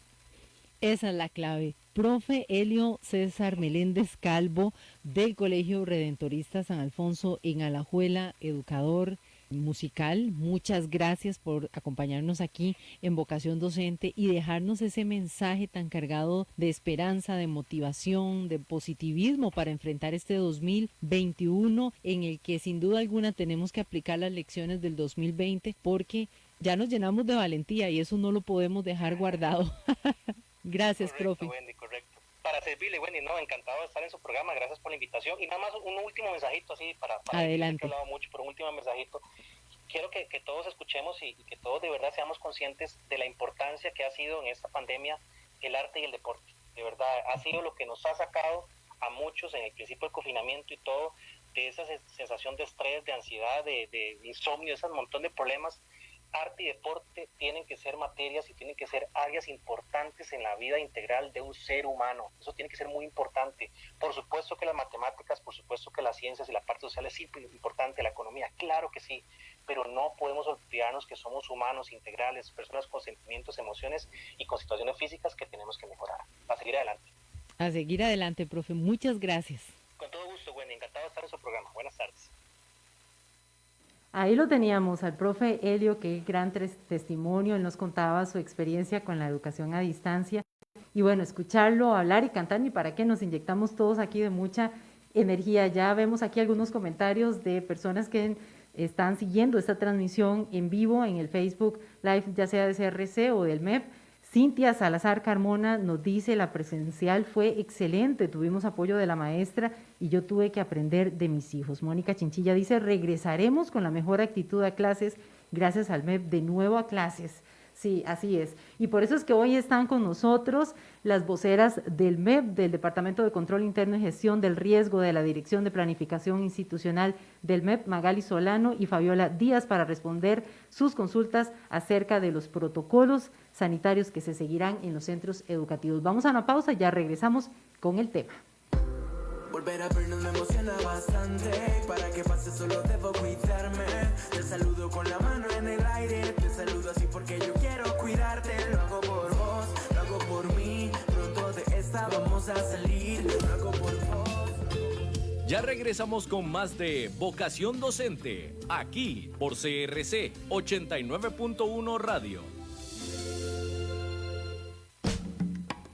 S3: Esa es la clave. Profe Helio César Meléndez Calvo, del Colegio Redentorista San Alfonso en Alajuela, educador musical, muchas gracias por acompañarnos aquí en Vocación Docente y dejarnos ese mensaje tan cargado de esperanza, de motivación, de positivismo para enfrentar este 2021 en el que sin duda alguna tenemos que aplicar las lecciones del 2020 porque ya nos llenamos de valentía y eso no lo podemos dejar guardado. Gracias,
S10: correcto,
S3: profe.
S10: Wendy, correcto. Para servirle, Wendy, no, encantado de estar en su programa, gracias por la invitación. Y nada más un último mensajito así para
S3: adelante.
S10: Que he hablado mucho, pero un último mensajito. Quiero que todos escuchemos y que todos de verdad seamos conscientes de la importancia que ha sido en esta pandemia el arte y el deporte. De verdad, ha sido lo que nos ha sacado a muchos en el principio del confinamiento y todo, de esa sensación de estrés, de ansiedad, de insomnio, ese montón de problemas. Arte y deporte tienen que ser materias y tienen que ser áreas importantes en la vida integral de un ser humano. Eso tiene que ser muy importante. Por supuesto que las matemáticas, por supuesto que las ciencias y la parte social es importante, la economía, claro que sí, pero no podemos olvidarnos que somos humanos integrales, personas con sentimientos, emociones y con situaciones físicas que tenemos que mejorar para seguir adelante.
S3: A seguir adelante, profe. Muchas gracias.
S10: Con todo gusto, Wendy. Encantado de estar en su programa. Buenas tardes.
S3: Ahí lo teníamos al profe Helio, qué gran testimonio, él nos contaba su experiencia con la educación a distancia y bueno, escucharlo hablar y cantar, ni para qué, nos inyectamos todos aquí de mucha energía. Ya vemos aquí algunos comentarios de personas que están siguiendo esta transmisión en vivo en el Facebook Live, ya sea de CRC o del MEP. Cintia Salazar Carmona nos dice, la presencial fue excelente, tuvimos apoyo de la maestra y yo tuve que aprender de mis hijos. Mónica Chinchilla dice, regresaremos con la mejor actitud a clases, gracias al MEP, de nuevo a clases. Sí, así es. Y por eso es que hoy están con nosotros las voceras del MEP, del Departamento de Control Interno y Gestión del Riesgo de la Dirección de Planificación Institucional del MEP, Magali Solano y Fabiola Díaz, para responder sus consultas acerca de los protocolos sanitarios que se seguirán en los centros educativos. Vamos a una pausa y ya regresamos con el tema.
S2: Volver a vernos me emociona bastante. Para que pase solo debo cuidarme. Te saludo con la mano en el aire. Te saludo así porque yo quiero cuidarte. Lo hago por vos, lo hago por mí. Pronto de esta vamos a salir. Lo hago por vos.
S1: Ya regresamos con más de Vocación Docente, aquí por CRC 89.1 Radio.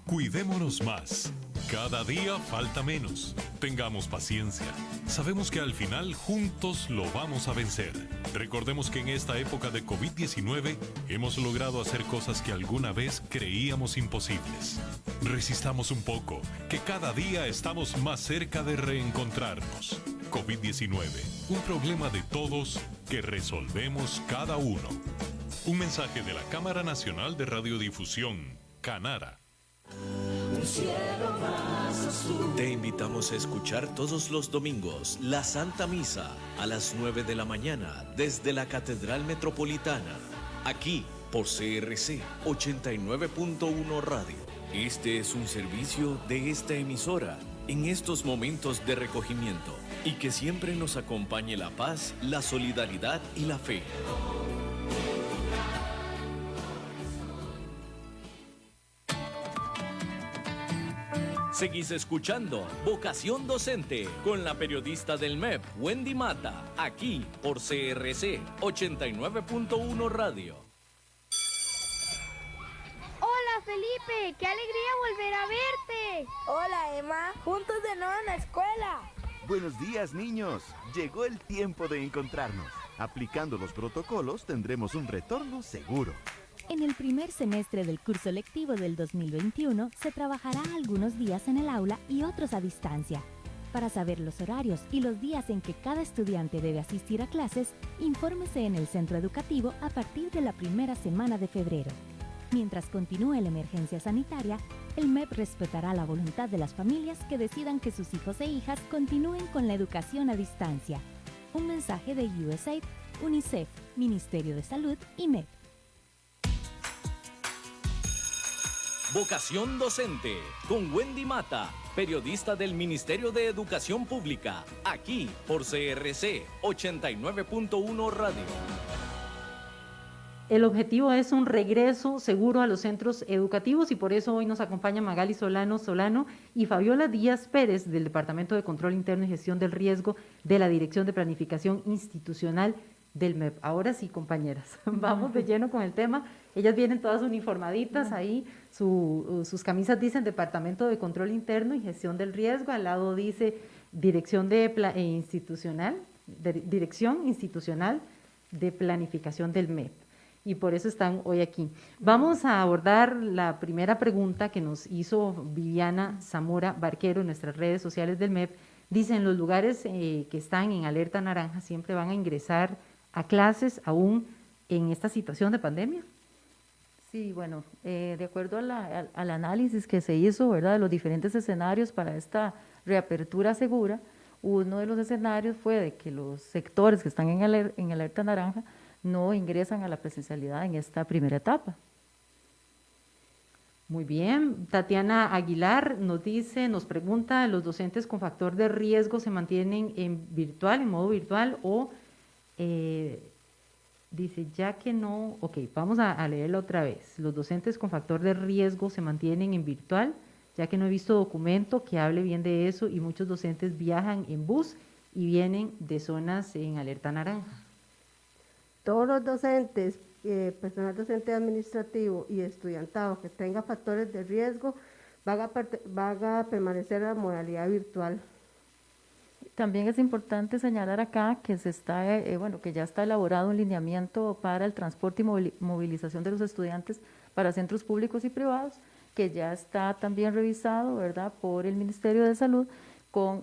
S11: Cuidémonos más. Cada día falta menos. Tengamos paciencia. Sabemos que al final juntos lo vamos a vencer. Recordemos que en esta época de COVID-19 hemos logrado hacer cosas que alguna vez creíamos imposibles. Resistamos un poco, que cada día estamos más cerca de reencontrarnos. COVID-19, un problema de todos que resolvemos cada uno. Un mensaje de la Cámara Nacional de Radiodifusión, Canara.
S1: Te invitamos a escuchar todos los domingos la Santa Misa a las 9 de la mañana desde la Catedral Metropolitana, aquí por CRC 89.1 Radio. Este es un servicio de esta emisora en estos momentos de recogimiento, y que siempre nos acompañe la paz, la solidaridad y la fe. Seguís escuchando Vocación Docente con la periodista del MEP, Wendy Mata, aquí por CRC 89.1 Radio.
S12: Hola Felipe, qué alegría volver a verte.
S13: Hola Emma, juntos de nuevo en la escuela.
S14: Buenos días niños, llegó el tiempo de encontrarnos. Aplicando los protocolos tendremos un retorno seguro.
S15: En el primer semestre del curso lectivo del 2021 se trabajará algunos días en el aula y otros a distancia. Para saber los horarios y los días en que cada estudiante debe asistir a clases, infórmese en el centro educativo a partir de la primera semana de febrero. Mientras continúe la emergencia sanitaria, el MEP respetará la voluntad de las familias que decidan que sus hijos e hijas continúen con la educación a distancia. Un mensaje de USAID, UNICEF, Ministerio de Salud y MEP.
S1: Vocación Docente con Wendy Mata, periodista del Ministerio de Educación Pública, aquí por CRC 89.1 Radio.
S3: El objetivo es un regreso seguro a los centros educativos, y por eso hoy nos acompaña Magali Solano y Fabiola Díaz Pérez del Departamento de Control Interno y Gestión del Riesgo de la Dirección de Planificación Institucional del MEP. Ahora sí, compañeras, vamos de lleno con el tema. Ellas vienen todas uniformaditas ahí, sus camisas dicen Departamento de Control Interno y Gestión del Riesgo, al lado dice Dirección Institucional de Planificación del MEP, y por eso están hoy aquí. Vamos a abordar la primera pregunta que nos hizo Viviana Zamora Barquero en nuestras redes sociales del MEP. Dicen, los lugares que están en alerta naranja siempre van a ingresar a clases aún en esta situación de pandemia.
S5: Sí, bueno, de acuerdo al análisis que se hizo, ¿verdad?, de los diferentes escenarios para esta reapertura segura, uno de los escenarios fue de que los sectores que están en alerta naranja no ingresan a la presencialidad en esta primera etapa.
S3: Muy bien. Tatiana Aguilar nos pregunta, ¿los docentes con factor de riesgo se mantienen en modo virtual o dice, ya que no, ok, vamos a leerlo otra vez. Los docentes con factor de riesgo se mantienen en virtual, ya que no he visto documento que hable bien de eso, y muchos docentes viajan en bus y vienen de zonas en alerta naranja.
S6: Todos los docentes, personal docente administrativo y estudiantado que tenga factores de riesgo van a permanecer en la modalidad virtual.
S5: También es importante señalar acá que que ya está elaborado un lineamiento para el transporte y movilización de los estudiantes para centros públicos y privados, que ya está también revisado, ¿verdad?, por el Ministerio de Salud,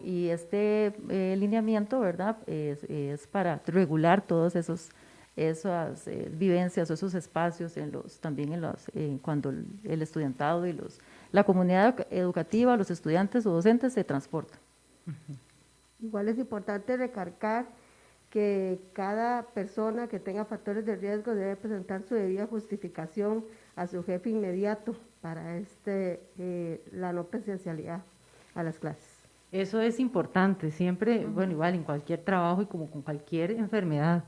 S5: y este lineamiento, ¿verdad?, es para regular todos esas vivencias o esos espacios cuando el estudiantado y la comunidad educativa, los estudiantes o docentes se transportan.
S6: Uh-huh. Igual es importante recalcar que cada persona que tenga factores de riesgo debe presentar su debida justificación a su jefe inmediato para la no presencialidad a las clases.
S3: Eso es importante, siempre, bueno, igual en cualquier trabajo y como con cualquier enfermedad.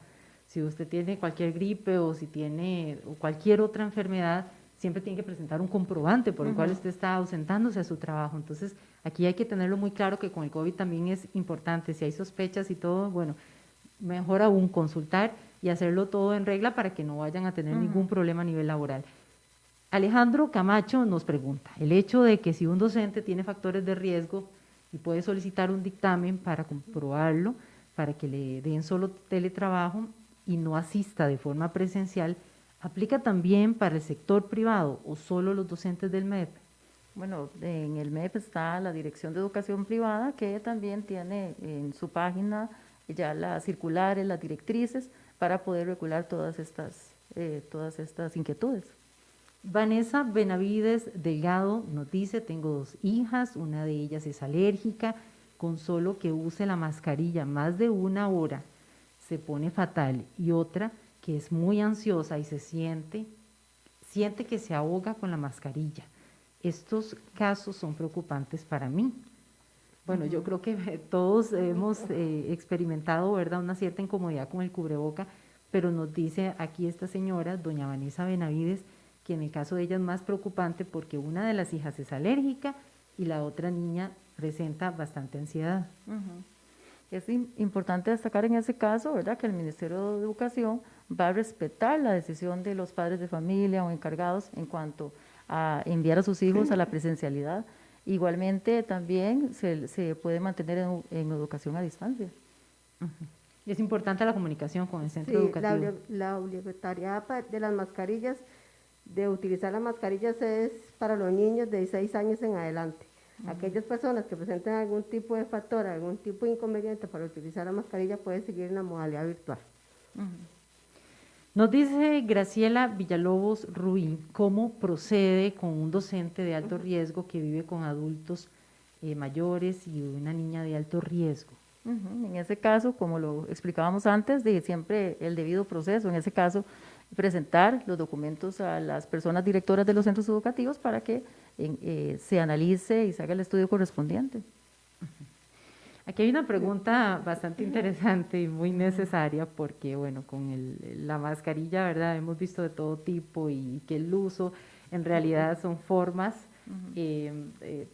S3: Si usted tiene cualquier gripe o si tiene cualquier otra enfermedad, siempre tiene que presentar un comprobante por el cual usted está ausentándose a su trabajo. Entonces, aquí hay que tenerlo muy claro que con el COVID también es importante. Si hay sospechas y todo, bueno, mejor aún consultar y hacerlo todo en regla para que no vayan a tener ningún problema a nivel laboral. Alejandro Camacho nos pregunta, el hecho de que si un docente tiene factores de riesgo y puede solicitar un dictamen para comprobarlo, para que le den solo teletrabajo y no asista de forma presencial, ¿aplica también para el sector privado o solo los docentes del MEP?
S5: Bueno, en el MEP está la Dirección de Educación Privada, que también tiene en su página ya las circulares, las directrices, para poder regular todas estas inquietudes.
S3: Vanessa Benavides Delgado nos dice, tengo 2 hijas, una de ellas es alérgica, con solo que use la mascarilla más de 1 hora se pone fatal, y otra que es muy ansiosa y siente que se ahoga con la mascarilla. Estos casos son preocupantes para mí. Bueno, yo creo que todos hemos experimentado, ¿verdad?, una cierta incomodidad con el cubreboca, pero nos dice aquí esta señora, doña Vanessa Benavides, que en el caso de ella es más preocupante porque una de las hijas es alérgica y la otra niña presenta bastante ansiedad.
S5: Es importante destacar en ese caso, ¿verdad?, que el Ministerio de Educación va a respetar la decisión de los padres de familia o encargados en cuanto a enviar a sus hijos a la presencialidad. Igualmente también se puede mantener en educación a distancia.
S3: Es importante la comunicación con el centro educativo.
S6: La obligatoriedad de las mascarillas, de utilizar las mascarillas, es para los niños de 6 años en adelante. Aquellas personas que presenten algún tipo de factor, algún tipo de inconveniente para utilizar la mascarilla, pueden seguir en la modalidad virtual.
S3: Nos dice Graciela Villalobos Ruín, ¿cómo procede con un docente de alto riesgo que vive con adultos mayores y una niña de alto riesgo?
S5: En ese caso, como lo explicábamos antes, de siempre el debido proceso, en ese caso, presentar los documentos a las personas directoras de los centros educativos para que se analice y se haga el estudio correspondiente.
S3: Aquí hay una pregunta bastante interesante y muy necesaria porque, bueno, con la mascarilla, ¿verdad?, hemos visto de todo tipo y que el uso en realidad son formas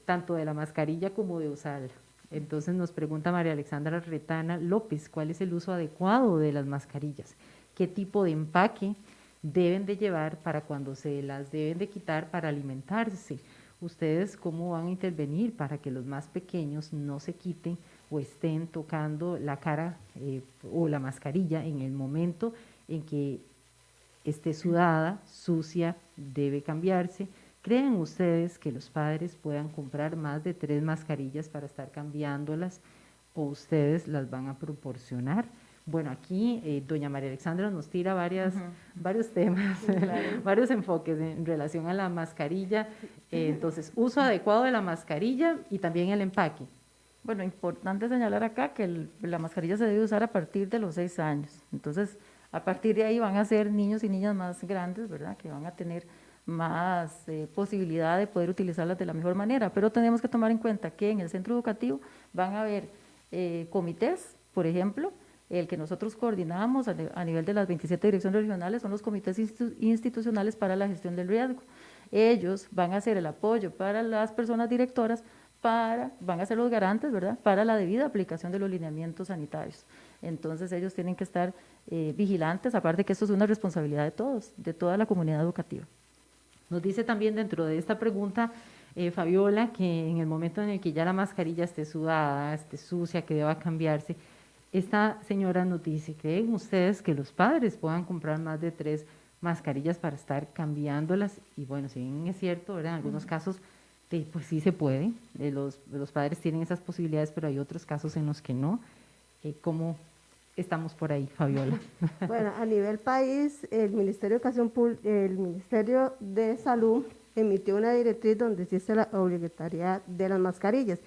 S3: tanto de la mascarilla como de usarla. Entonces nos pregunta María Alexandra Retana López, ¿cuál es el uso adecuado de las mascarillas? ¿Qué tipo de empaque deben de llevar para cuando se las deben de quitar para alimentarse? ¿Ustedes cómo van a intervenir para que los más pequeños no se quiten o estén tocando la cara o la mascarilla en el momento en que esté sudada, sucia, debe cambiarse? ¿Creen ustedes que los padres puedan comprar más de 3 mascarillas para estar cambiándolas o ustedes las van a proporcionar? Bueno, aquí doña María Alexandra nos tira varios temas, varios enfoques en relación a la mascarilla. Entonces, uso adecuado de la mascarilla y también el empaque.
S5: Bueno, importante señalar acá que la mascarilla se debe usar a partir de los 6 años. Entonces, a partir de ahí van a ser niños y niñas más grandes, ¿verdad?, que van a tener más posibilidad de poder utilizarlas de la mejor manera. Pero tenemos que tomar en cuenta que en el centro educativo van a haber comités, por ejemplo, el que nosotros coordinamos a nivel de las 27 direcciones regionales son los comités institucionales para la gestión del riesgo. Ellos van a hacer el apoyo para las personas directoras, van a ser los garantes, ¿verdad?, para la debida aplicación de los lineamientos sanitarios. Entonces ellos tienen que estar vigilantes, aparte que esto es una responsabilidad de todos, de toda la comunidad educativa.
S3: Nos dice también dentro de esta pregunta, Fabiola, que en el momento en el que ya la mascarilla esté sudada, esté sucia, que deba cambiarse, esta señora nos dice, ¿creen ustedes que los padres puedan comprar más de 3 mascarillas para estar cambiándolas? Y bueno, si bien es cierto, ¿verdad?, en algunos casos pues sí se puede, los padres tienen esas posibilidades, pero hay otros casos en los que no. ¿Cómo estamos por ahí, Fabiola?
S6: Bueno, a nivel país, el Ministerio de Salud emitió una directriz donde existe la obligatoriedad de las mascarillas.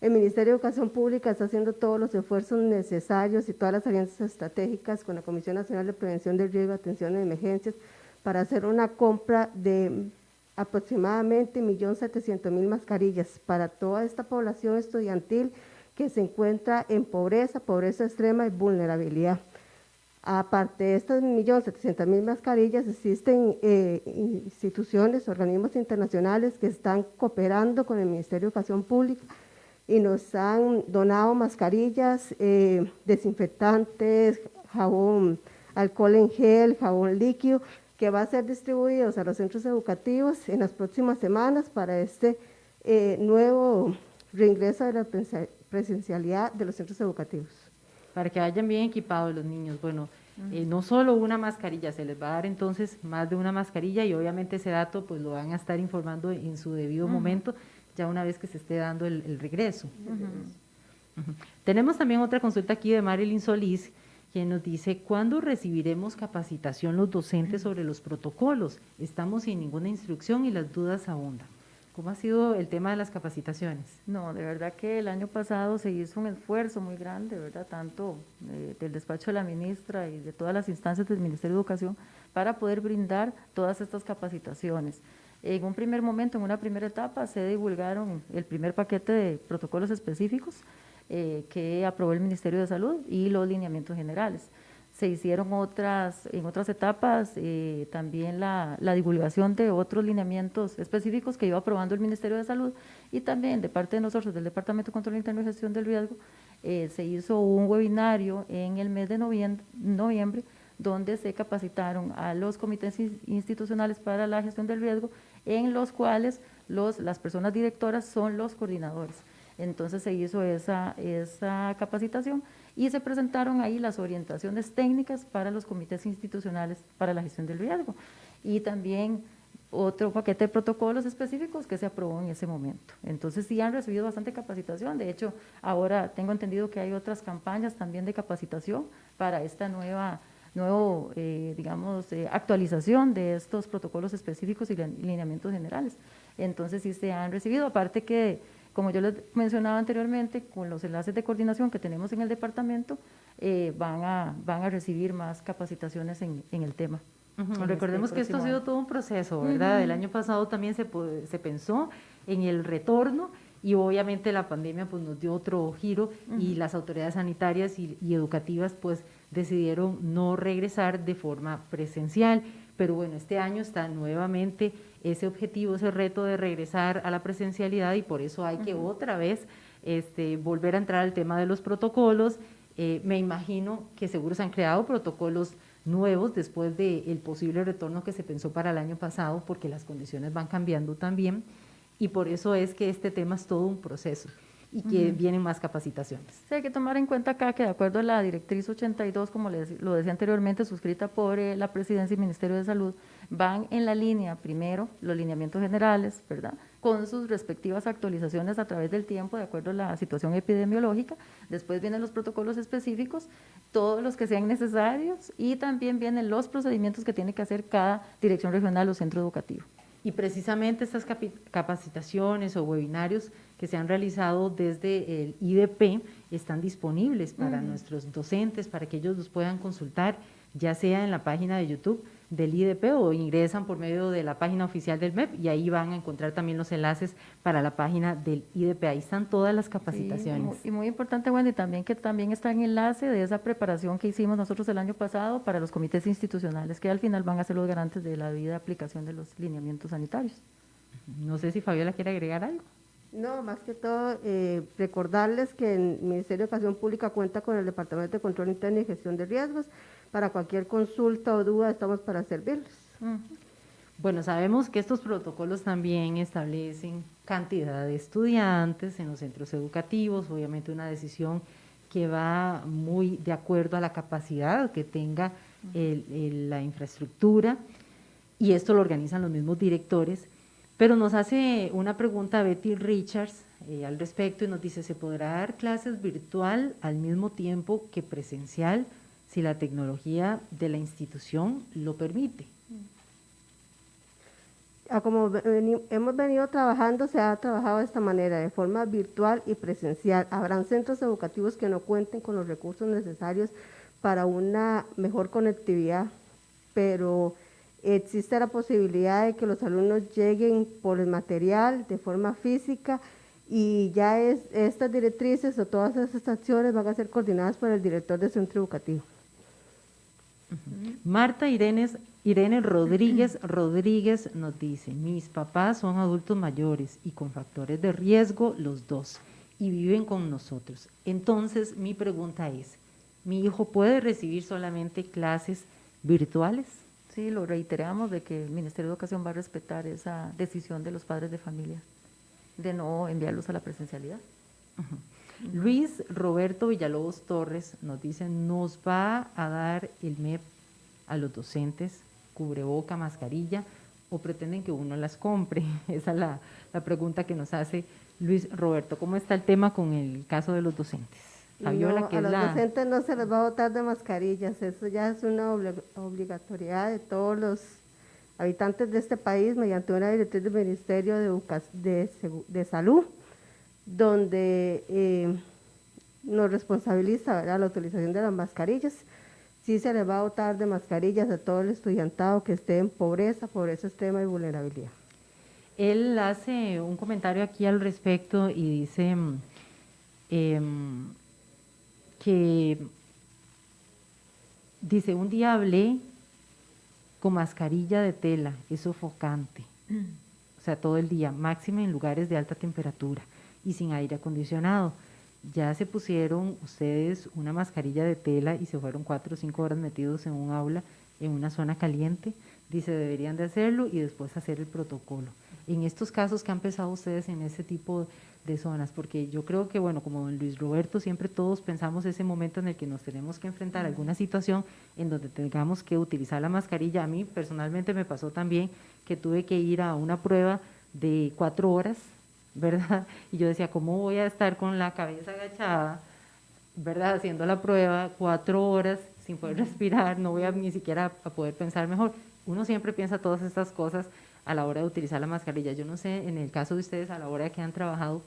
S6: El Ministerio de Educación Pública está haciendo todos los esfuerzos necesarios y todas las alianzas estratégicas con la Comisión Nacional de Prevención del Riesgo y Atención a Emergencias para hacer una compra de aproximadamente 1.700.000 mascarillas para toda esta población estudiantil que se encuentra en pobreza extrema y vulnerabilidad. Aparte de estas 1.700.000 mascarillas, existen instituciones, organismos internacionales que están cooperando con el Ministerio de Educación Pública y nos han donado mascarillas, desinfectantes, jabón, alcohol en gel, jabón líquido, que va a ser distribuidos a los centros educativos en las próximas semanas para este nuevo reingreso de la presencialidad de los centros educativos.
S3: Para que vayan bien equipados los niños. Bueno, no solo una mascarilla, se les va a dar entonces más de una mascarilla y obviamente ese dato pues lo van a estar informando en su debido momento, ya una vez que se esté dando el regreso. Tenemos también otra consulta aquí de Marilyn Solís, quien nos dice, ¿cuándo recibiremos capacitación los docentes sobre los protocolos? Estamos sin ninguna instrucción y las dudas abundan. ¿Cómo ha sido el tema de las capacitaciones?
S5: No, de verdad que el año pasado se hizo un esfuerzo muy grande, ¿verdad? Tanto del despacho de la ministra y de todas las instancias del Ministerio de Educación para poder brindar todas estas capacitaciones. En un primer momento, en una primera etapa, se divulgaron el primer paquete de protocolos específicos que aprobó el Ministerio de Salud y los lineamientos generales. Se hicieron en otras etapas también la divulgación de otros lineamientos específicos que iba aprobando el Ministerio de Salud y también de parte de nosotros, del Departamento de Control Interno y Gestión del Riesgo, se hizo un webinario en el mes de noviembre donde se capacitaron a los comités institucionales para la gestión del riesgo, en los cuales las personas directoras son los coordinadores. Entonces se hizo esa capacitación y se presentaron ahí las orientaciones técnicas para los comités institucionales para la gestión del riesgo y también otro paquete de protocolos específicos que se aprobó en ese momento. Entonces sí han recibido bastante capacitación, de hecho ahora tengo entendido que hay otras campañas también de capacitación para esta actualización de estos protocolos específicos y lineamientos generales. Entonces sí se han recibido, aparte que, como yo les mencionaba anteriormente, con los enlaces de coordinación que tenemos en el departamento, van a recibir más capacitaciones en el tema.
S3: Recordemos que esto ha sido todo un proceso, ¿verdad? El año pasado también se pensó en el retorno y obviamente la pandemia pues nos dio otro giro y las autoridades sanitarias y educativas pues decidieron no regresar de forma presencial, pero bueno, este año está nuevamente ese objetivo, ese reto de regresar a la presencialidad y por eso hay que otra vez volver a entrar al tema de los protocolos. Me imagino que seguro se han creado protocolos nuevos después del posible retorno que se pensó para el año pasado, porque las condiciones van cambiando también y por eso es que este tema es todo un proceso y que vienen más capacitaciones.
S5: Sí, hay que tomar en cuenta acá que de acuerdo a la directriz 82, como lo decía anteriormente, suscrita por la Presidencia y Ministerio de Salud, van en la línea, primero, los lineamientos generales, ¿verdad?, con sus respectivas actualizaciones a través del tiempo, de acuerdo a la situación epidemiológica, después vienen los protocolos específicos, todos los que sean necesarios, y también vienen los procedimientos que tiene que hacer cada dirección regional o centro educativo.
S3: Y precisamente estas capacitaciones o webinarios que se han realizado desde el IDP están disponibles para nuestros docentes, para que ellos los puedan consultar, ya sea en la página de YouTube del IDP o ingresan por medio de la página oficial del MEP y ahí van a encontrar también los enlaces para la página del IDP, ahí están todas las capacitaciones.
S5: Sí, y muy importante, Wendy, también que también está en enlace de esa preparación que hicimos nosotros el año pasado para los comités institucionales, que al final van a ser los garantes de la debida aplicación de los lineamientos sanitarios.
S3: No sé si Fabiola quiere agregar algo.
S6: No, más que todo, recordarles que el Ministerio de Educación Pública cuenta con el Departamento de Control Interno y Gestión de Riesgos. Para cualquier consulta o duda estamos para servirles.
S3: Bueno, sabemos que estos protocolos también establecen cantidad de estudiantes en los centros educativos, obviamente una decisión que va muy de acuerdo a la capacidad que tenga la infraestructura, y esto lo organizan los mismos directores. Pero nos hace una pregunta Betty Richards al respecto y nos dice, ¿se podrá dar clases virtual al mismo tiempo que presencial si la tecnología de la institución lo permite?
S6: Como hemos venido trabajando, se ha trabajado de esta manera, de forma virtual y presencial. Habrán centros educativos que no cuenten con los recursos necesarios para una mejor conectividad, pero existe la posibilidad de que los alumnos lleguen por el material de forma física y ya estas directrices o todas estas acciones van a ser coordinadas por el director del centro educativo.
S3: Marta Irene Rodríguez nos dice, mis papás son adultos mayores y con factores de riesgo los dos y viven con nosotros. Entonces mi pregunta es, ¿mi hijo puede recibir solamente clases virtuales?
S5: Sí, lo reiteramos de que el Ministerio de Educación va a respetar esa decisión de los padres de familia de no enviarlos a la presencialidad.
S3: Luis Roberto Villalobos Torres nos dice, ¿nos va a dar el MEP a los docentes cubreboca, mascarilla o pretenden que uno las compre? Esa es la pregunta que nos hace Luis Roberto, ¿cómo está el tema con el caso de los docentes? Fabiola,
S6: No,
S3: que
S6: a
S3: es
S6: los
S3: la...
S6: docentes no se les va a dotar de mascarillas, eso ya es una obligatoriedad de todos los habitantes de este país mediante una directriz del Ministerio de Salud, donde nos responsabiliza, ¿verdad?, la utilización de las mascarillas. Sí se les va a dotar de mascarillas a todo el estudiantado que esté en pobreza extrema y vulnerabilidad.
S3: Él hace un comentario aquí al respecto y dice que un día hablé con mascarilla de tela, es sofocante, o sea, todo el día, máxima en lugares de alta temperatura y sin aire acondicionado. Ya se pusieron ustedes una mascarilla de tela y se fueron 4 o 5 horas metidos en un aula, en una zona caliente. Dice, deberían de hacerlo y después hacer el protocolo. En estos casos que han pensado ustedes en ese tipo de zonas, porque yo creo que, bueno, como don Luis Roberto, siempre todos pensamos ese momento en el que nos tenemos que enfrentar a alguna situación en donde tengamos que utilizar la mascarilla. A mí personalmente me pasó también que tuve que ir a una prueba de 4 horas, ¿verdad? Y yo decía, ¿cómo voy a estar con la cabeza agachada, ¿verdad?, haciendo la prueba 4 horas sin poder respirar, no voy a ni siquiera a poder pensar mejor. Uno siempre piensa todas estas cosas a la hora de utilizar la mascarilla. Yo no sé, en el caso de ustedes, a la hora que han trabajado,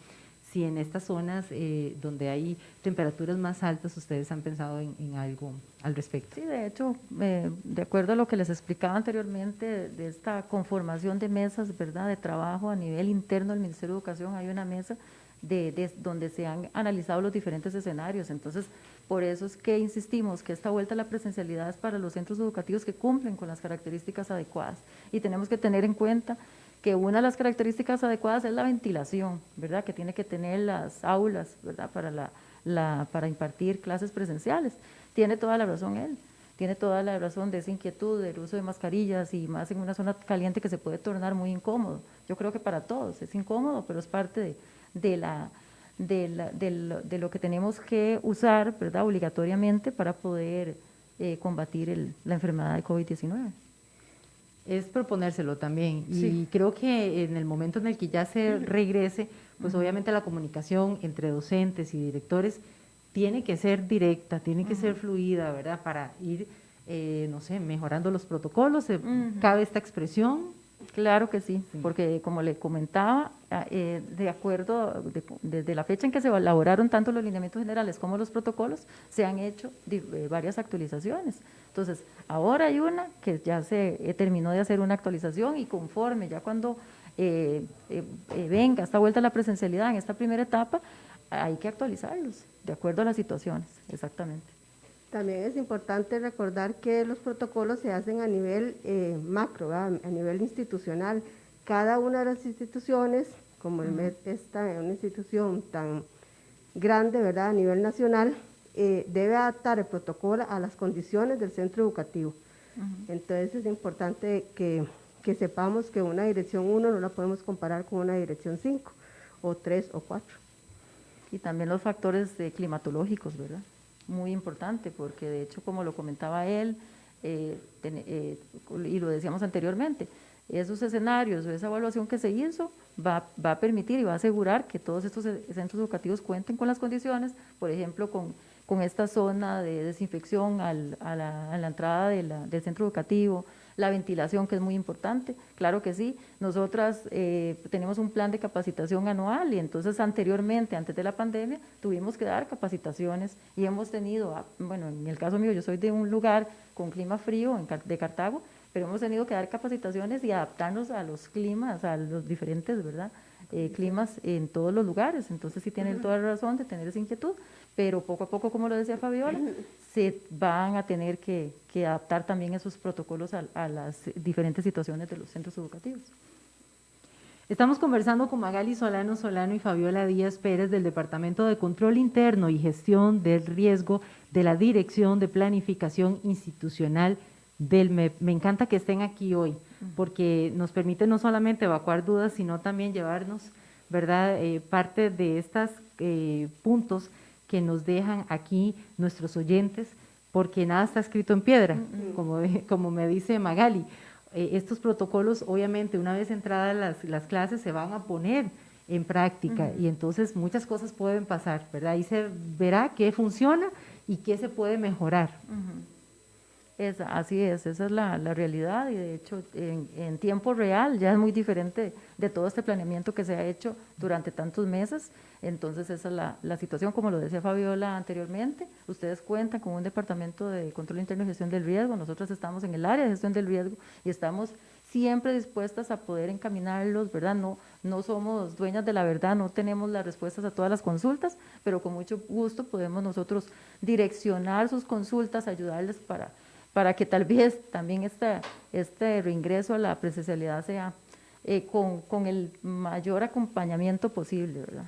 S3: si en estas zonas donde hay temperaturas más altas, ustedes han pensado en algo al respecto.
S5: Sí, de hecho, de acuerdo a lo que les explicaba anteriormente, de esta conformación de mesas, ¿verdad?, de trabajo a nivel interno del Ministerio de Educación, hay una mesa donde se han analizado los diferentes escenarios. Entonces, por eso es que insistimos que esta vuelta a la presencialidad es para los centros educativos que cumplen con las características adecuadas. Y tenemos que tener en cuenta que una de las características adecuadas es la ventilación, ¿verdad?, que tiene que tener las aulas, ¿verdad?, para impartir clases presenciales. Tiene toda la razón él, tiene toda la razón de esa inquietud del uso de mascarillas y más en una zona caliente que se puede tornar muy incómodo. Yo creo que para todos es incómodo, pero es parte de lo que tenemos que usar, ¿verdad?, obligatoriamente para poder combatir la enfermedad de COVID-19.
S3: Es proponérselo también, y
S5: Sí.
S3: creo que en el momento en el que ya se regrese, pues obviamente la comunicación entre docentes y directores tiene que ser directa, tiene que ser fluida, ¿verdad?, para ir, no sé, mejorando los protocolos. ¿Cabe esta expresión?
S5: Claro que sí, porque como le comentaba, de acuerdo, desde la fecha en que se elaboraron tanto los lineamientos generales como los protocolos, se han hecho varias actualizaciones. Entonces, ahora hay una que ya se terminó de hacer una actualización y conforme, ya cuando venga esta vuelta a la presencialidad en esta primera etapa, hay que actualizarlos de acuerdo a las situaciones, exactamente.
S6: También es importante recordar que los protocolos se hacen a nivel macro, ¿verdad?, a nivel institucional. Cada una de las instituciones, como el MED está en una institución tan grande, ¿verdad?, a nivel nacional, debe adaptar el protocolo a las condiciones del centro educativo. Entonces es importante que sepamos que una dirección 1 no la podemos comparar con una dirección 5, o 3 o 4.
S5: Y también los factores climatológicos, ¿verdad? Muy importante, porque de hecho, como lo comentaba él, y lo decíamos anteriormente, esos escenarios o esa evaluación que se hizo va a permitir y va a asegurar que todos estos centros educativos cuenten con las condiciones, por ejemplo, con esta zona de desinfección a la entrada del centro educativo, la ventilación, que es muy importante. Claro que sí, nosotras tenemos un plan de capacitación anual y entonces anteriormente, antes de la pandemia, tuvimos que dar capacitaciones y hemos tenido, bueno, en el caso mío, yo soy de un lugar con clima frío, de Cartago, pero hemos tenido que dar capacitaciones y adaptarnos a los climas, a los diferentes, ¿verdad?, climas en todos los lugares. Entonces sí tienen toda la razón de tener esa inquietud, pero poco a poco, como lo decía Fabiola, se van a tener que adaptar también esos protocolos a las diferentes situaciones de los centros educativos.
S3: Estamos conversando con Magali Solano y Fabiola Díaz Pérez del Departamento de Control Interno y Gestión del Riesgo de la Dirección de Planificación Institucional del MEP. Me encanta que estén aquí hoy, porque nos permite no solamente evacuar dudas, sino también llevarnos, ¿verdad?, parte de estos puntos que nos dejan aquí nuestros oyentes, porque nada está escrito en piedra, como me dice Magali. Estos protocolos, obviamente, una vez entradas las clases, se van a poner en práctica, y entonces muchas cosas pueden pasar, ¿verdad? Ahí se verá qué funciona y qué se puede mejorar.
S5: Así es, esa es la realidad, y de hecho en tiempo real ya es muy diferente de todo este planeamiento que se ha hecho durante tantos meses. Entonces esa es la situación, como lo decía Fabiola anteriormente. Ustedes cuentan con un departamento de control interno y gestión del riesgo, nosotros estamos en el área de gestión del riesgo y estamos siempre dispuestas a poder encaminarlos, ¿verdad? No somos dueñas de la verdad, no tenemos las respuestas a todas las consultas, pero con mucho gusto podemos nosotros direccionar sus consultas, ayudarles para que tal vez también este reingreso a la presencialidad sea con el mayor acompañamiento posible, ¿verdad?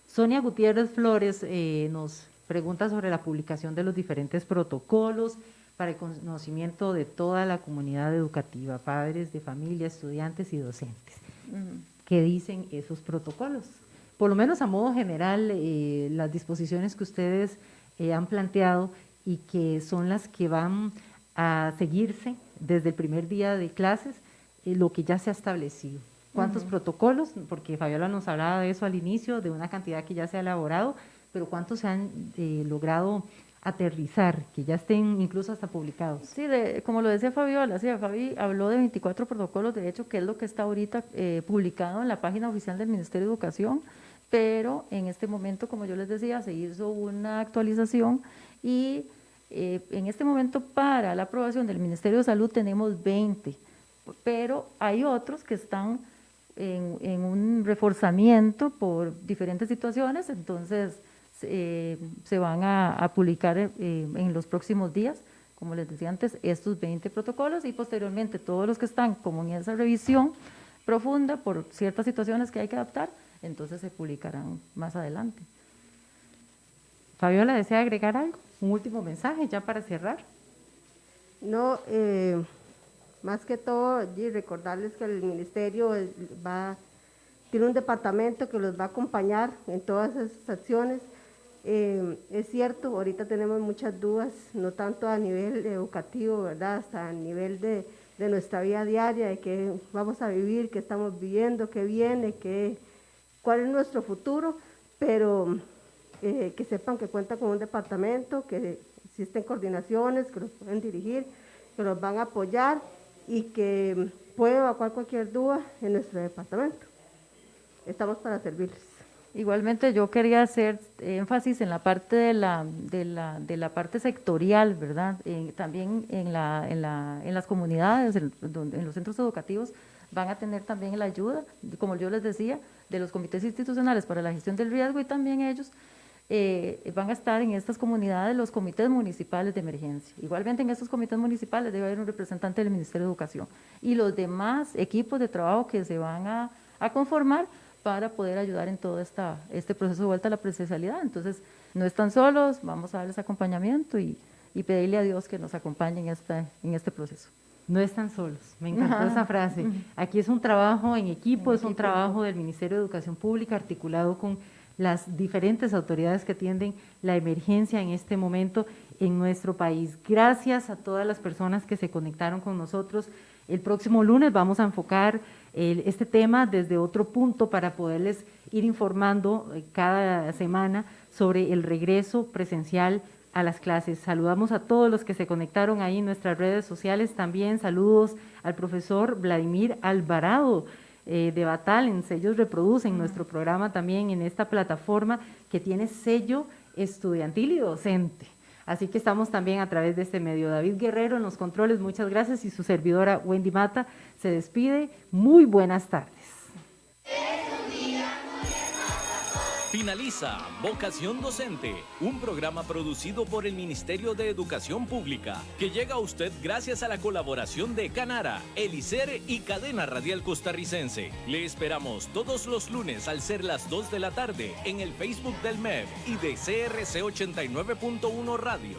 S3: Sonia Gutiérrez Flores nos pregunta sobre la publicación de los diferentes protocolos para el conocimiento de toda la comunidad educativa, padres de familia, estudiantes y docentes. ¿Qué dicen esos protocolos? Por lo menos a modo general, las disposiciones que ustedes han planteado y que son las que van a seguirse desde el primer día de clases, lo que ya se ha establecido. ¿Cuántos protocolos? Porque Fabiola nos hablaba de eso al inicio, de una cantidad que ya se ha elaborado, pero ¿cuántos se han logrado aterrizar, que ya estén incluso hasta publicados?
S5: Sí, como lo decía Fabiola, sí, Fabi habló de 24 protocolos, de hecho, que es lo que está ahorita publicado en la página oficial del Ministerio de Educación, pero en este momento, como yo les decía, se hizo una actualización y en este momento para la aprobación del Ministerio de Salud tenemos 20, pero hay otros que están en un reforzamiento por diferentes situaciones, entonces se van a publicar en los próximos días, como les decía antes, estos 20 protocolos y posteriormente todos los que están como en esa revisión profunda por ciertas situaciones que hay que adaptar, entonces se publicarán más adelante.
S3: Fabiola, ¿desea agregar algo? Un último mensaje ya para cerrar.
S6: No, más que todo, y recordarles que el ministerio tiene un departamento que los va a acompañar en todas esas acciones. Es cierto, ahorita tenemos muchas dudas, no tanto a nivel educativo, ¿verdad? Hasta a nivel de nuestra vida diaria, de qué vamos a vivir, qué estamos viviendo, qué viene, cuál es nuestro futuro, pero que sepan que cuentan con un departamento, que existen coordinaciones, que los pueden dirigir, que los van a apoyar y que pueden evacuar cualquier duda en nuestro departamento. Estamos para servirles.
S5: Igualmente yo quería hacer énfasis en la parte de la parte sectorial, ¿verdad? También en las comunidades, en los centros educativos, van a tener también la ayuda, como yo les decía, de los comités institucionales para la gestión del riesgo, y también ellos van a estar en estas comunidades los comités municipales de emergencia. Igualmente en estos comités municipales debe haber un representante del Ministerio de Educación y los demás equipos de trabajo que se van a conformar para poder ayudar en todo este proceso de vuelta a la presencialidad. Entonces, no están solos, vamos a darles acompañamiento y pedirle a Dios que nos acompañe en este proceso.
S3: No están solos, me encantó esa frase. Aquí es un trabajo en equipo, es un trabajo del Ministerio de Educación Pública articulado con las diferentes autoridades que atienden la emergencia en este momento en nuestro país. Gracias a todas las personas que se conectaron con nosotros. El próximo lunes vamos a enfocar este tema desde otro punto para poderles ir informando cada semana sobre el regreso presencial a las clases. Saludamos a todos los que se conectaron ahí en nuestras redes sociales. También saludos al profesor Vladimir Alvarado de Batalens. Ellos reproducen nuestro programa también en esta plataforma que tiene sello estudiantil y docente. Así que estamos también a través de este medio. David Guerrero en los controles, muchas gracias, y su servidora Wendy Mata se despide. Muy buenas tardes.
S1: Finaliza Vocación Docente, un programa producido por el Ministerio de Educación Pública, que llega a usted gracias a la colaboración de Canara, el ICER y Cadena Radial Costarricense. Le esperamos todos los lunes al ser las 2 de la tarde en el Facebook del MEB y de CRC 89.1 Radio.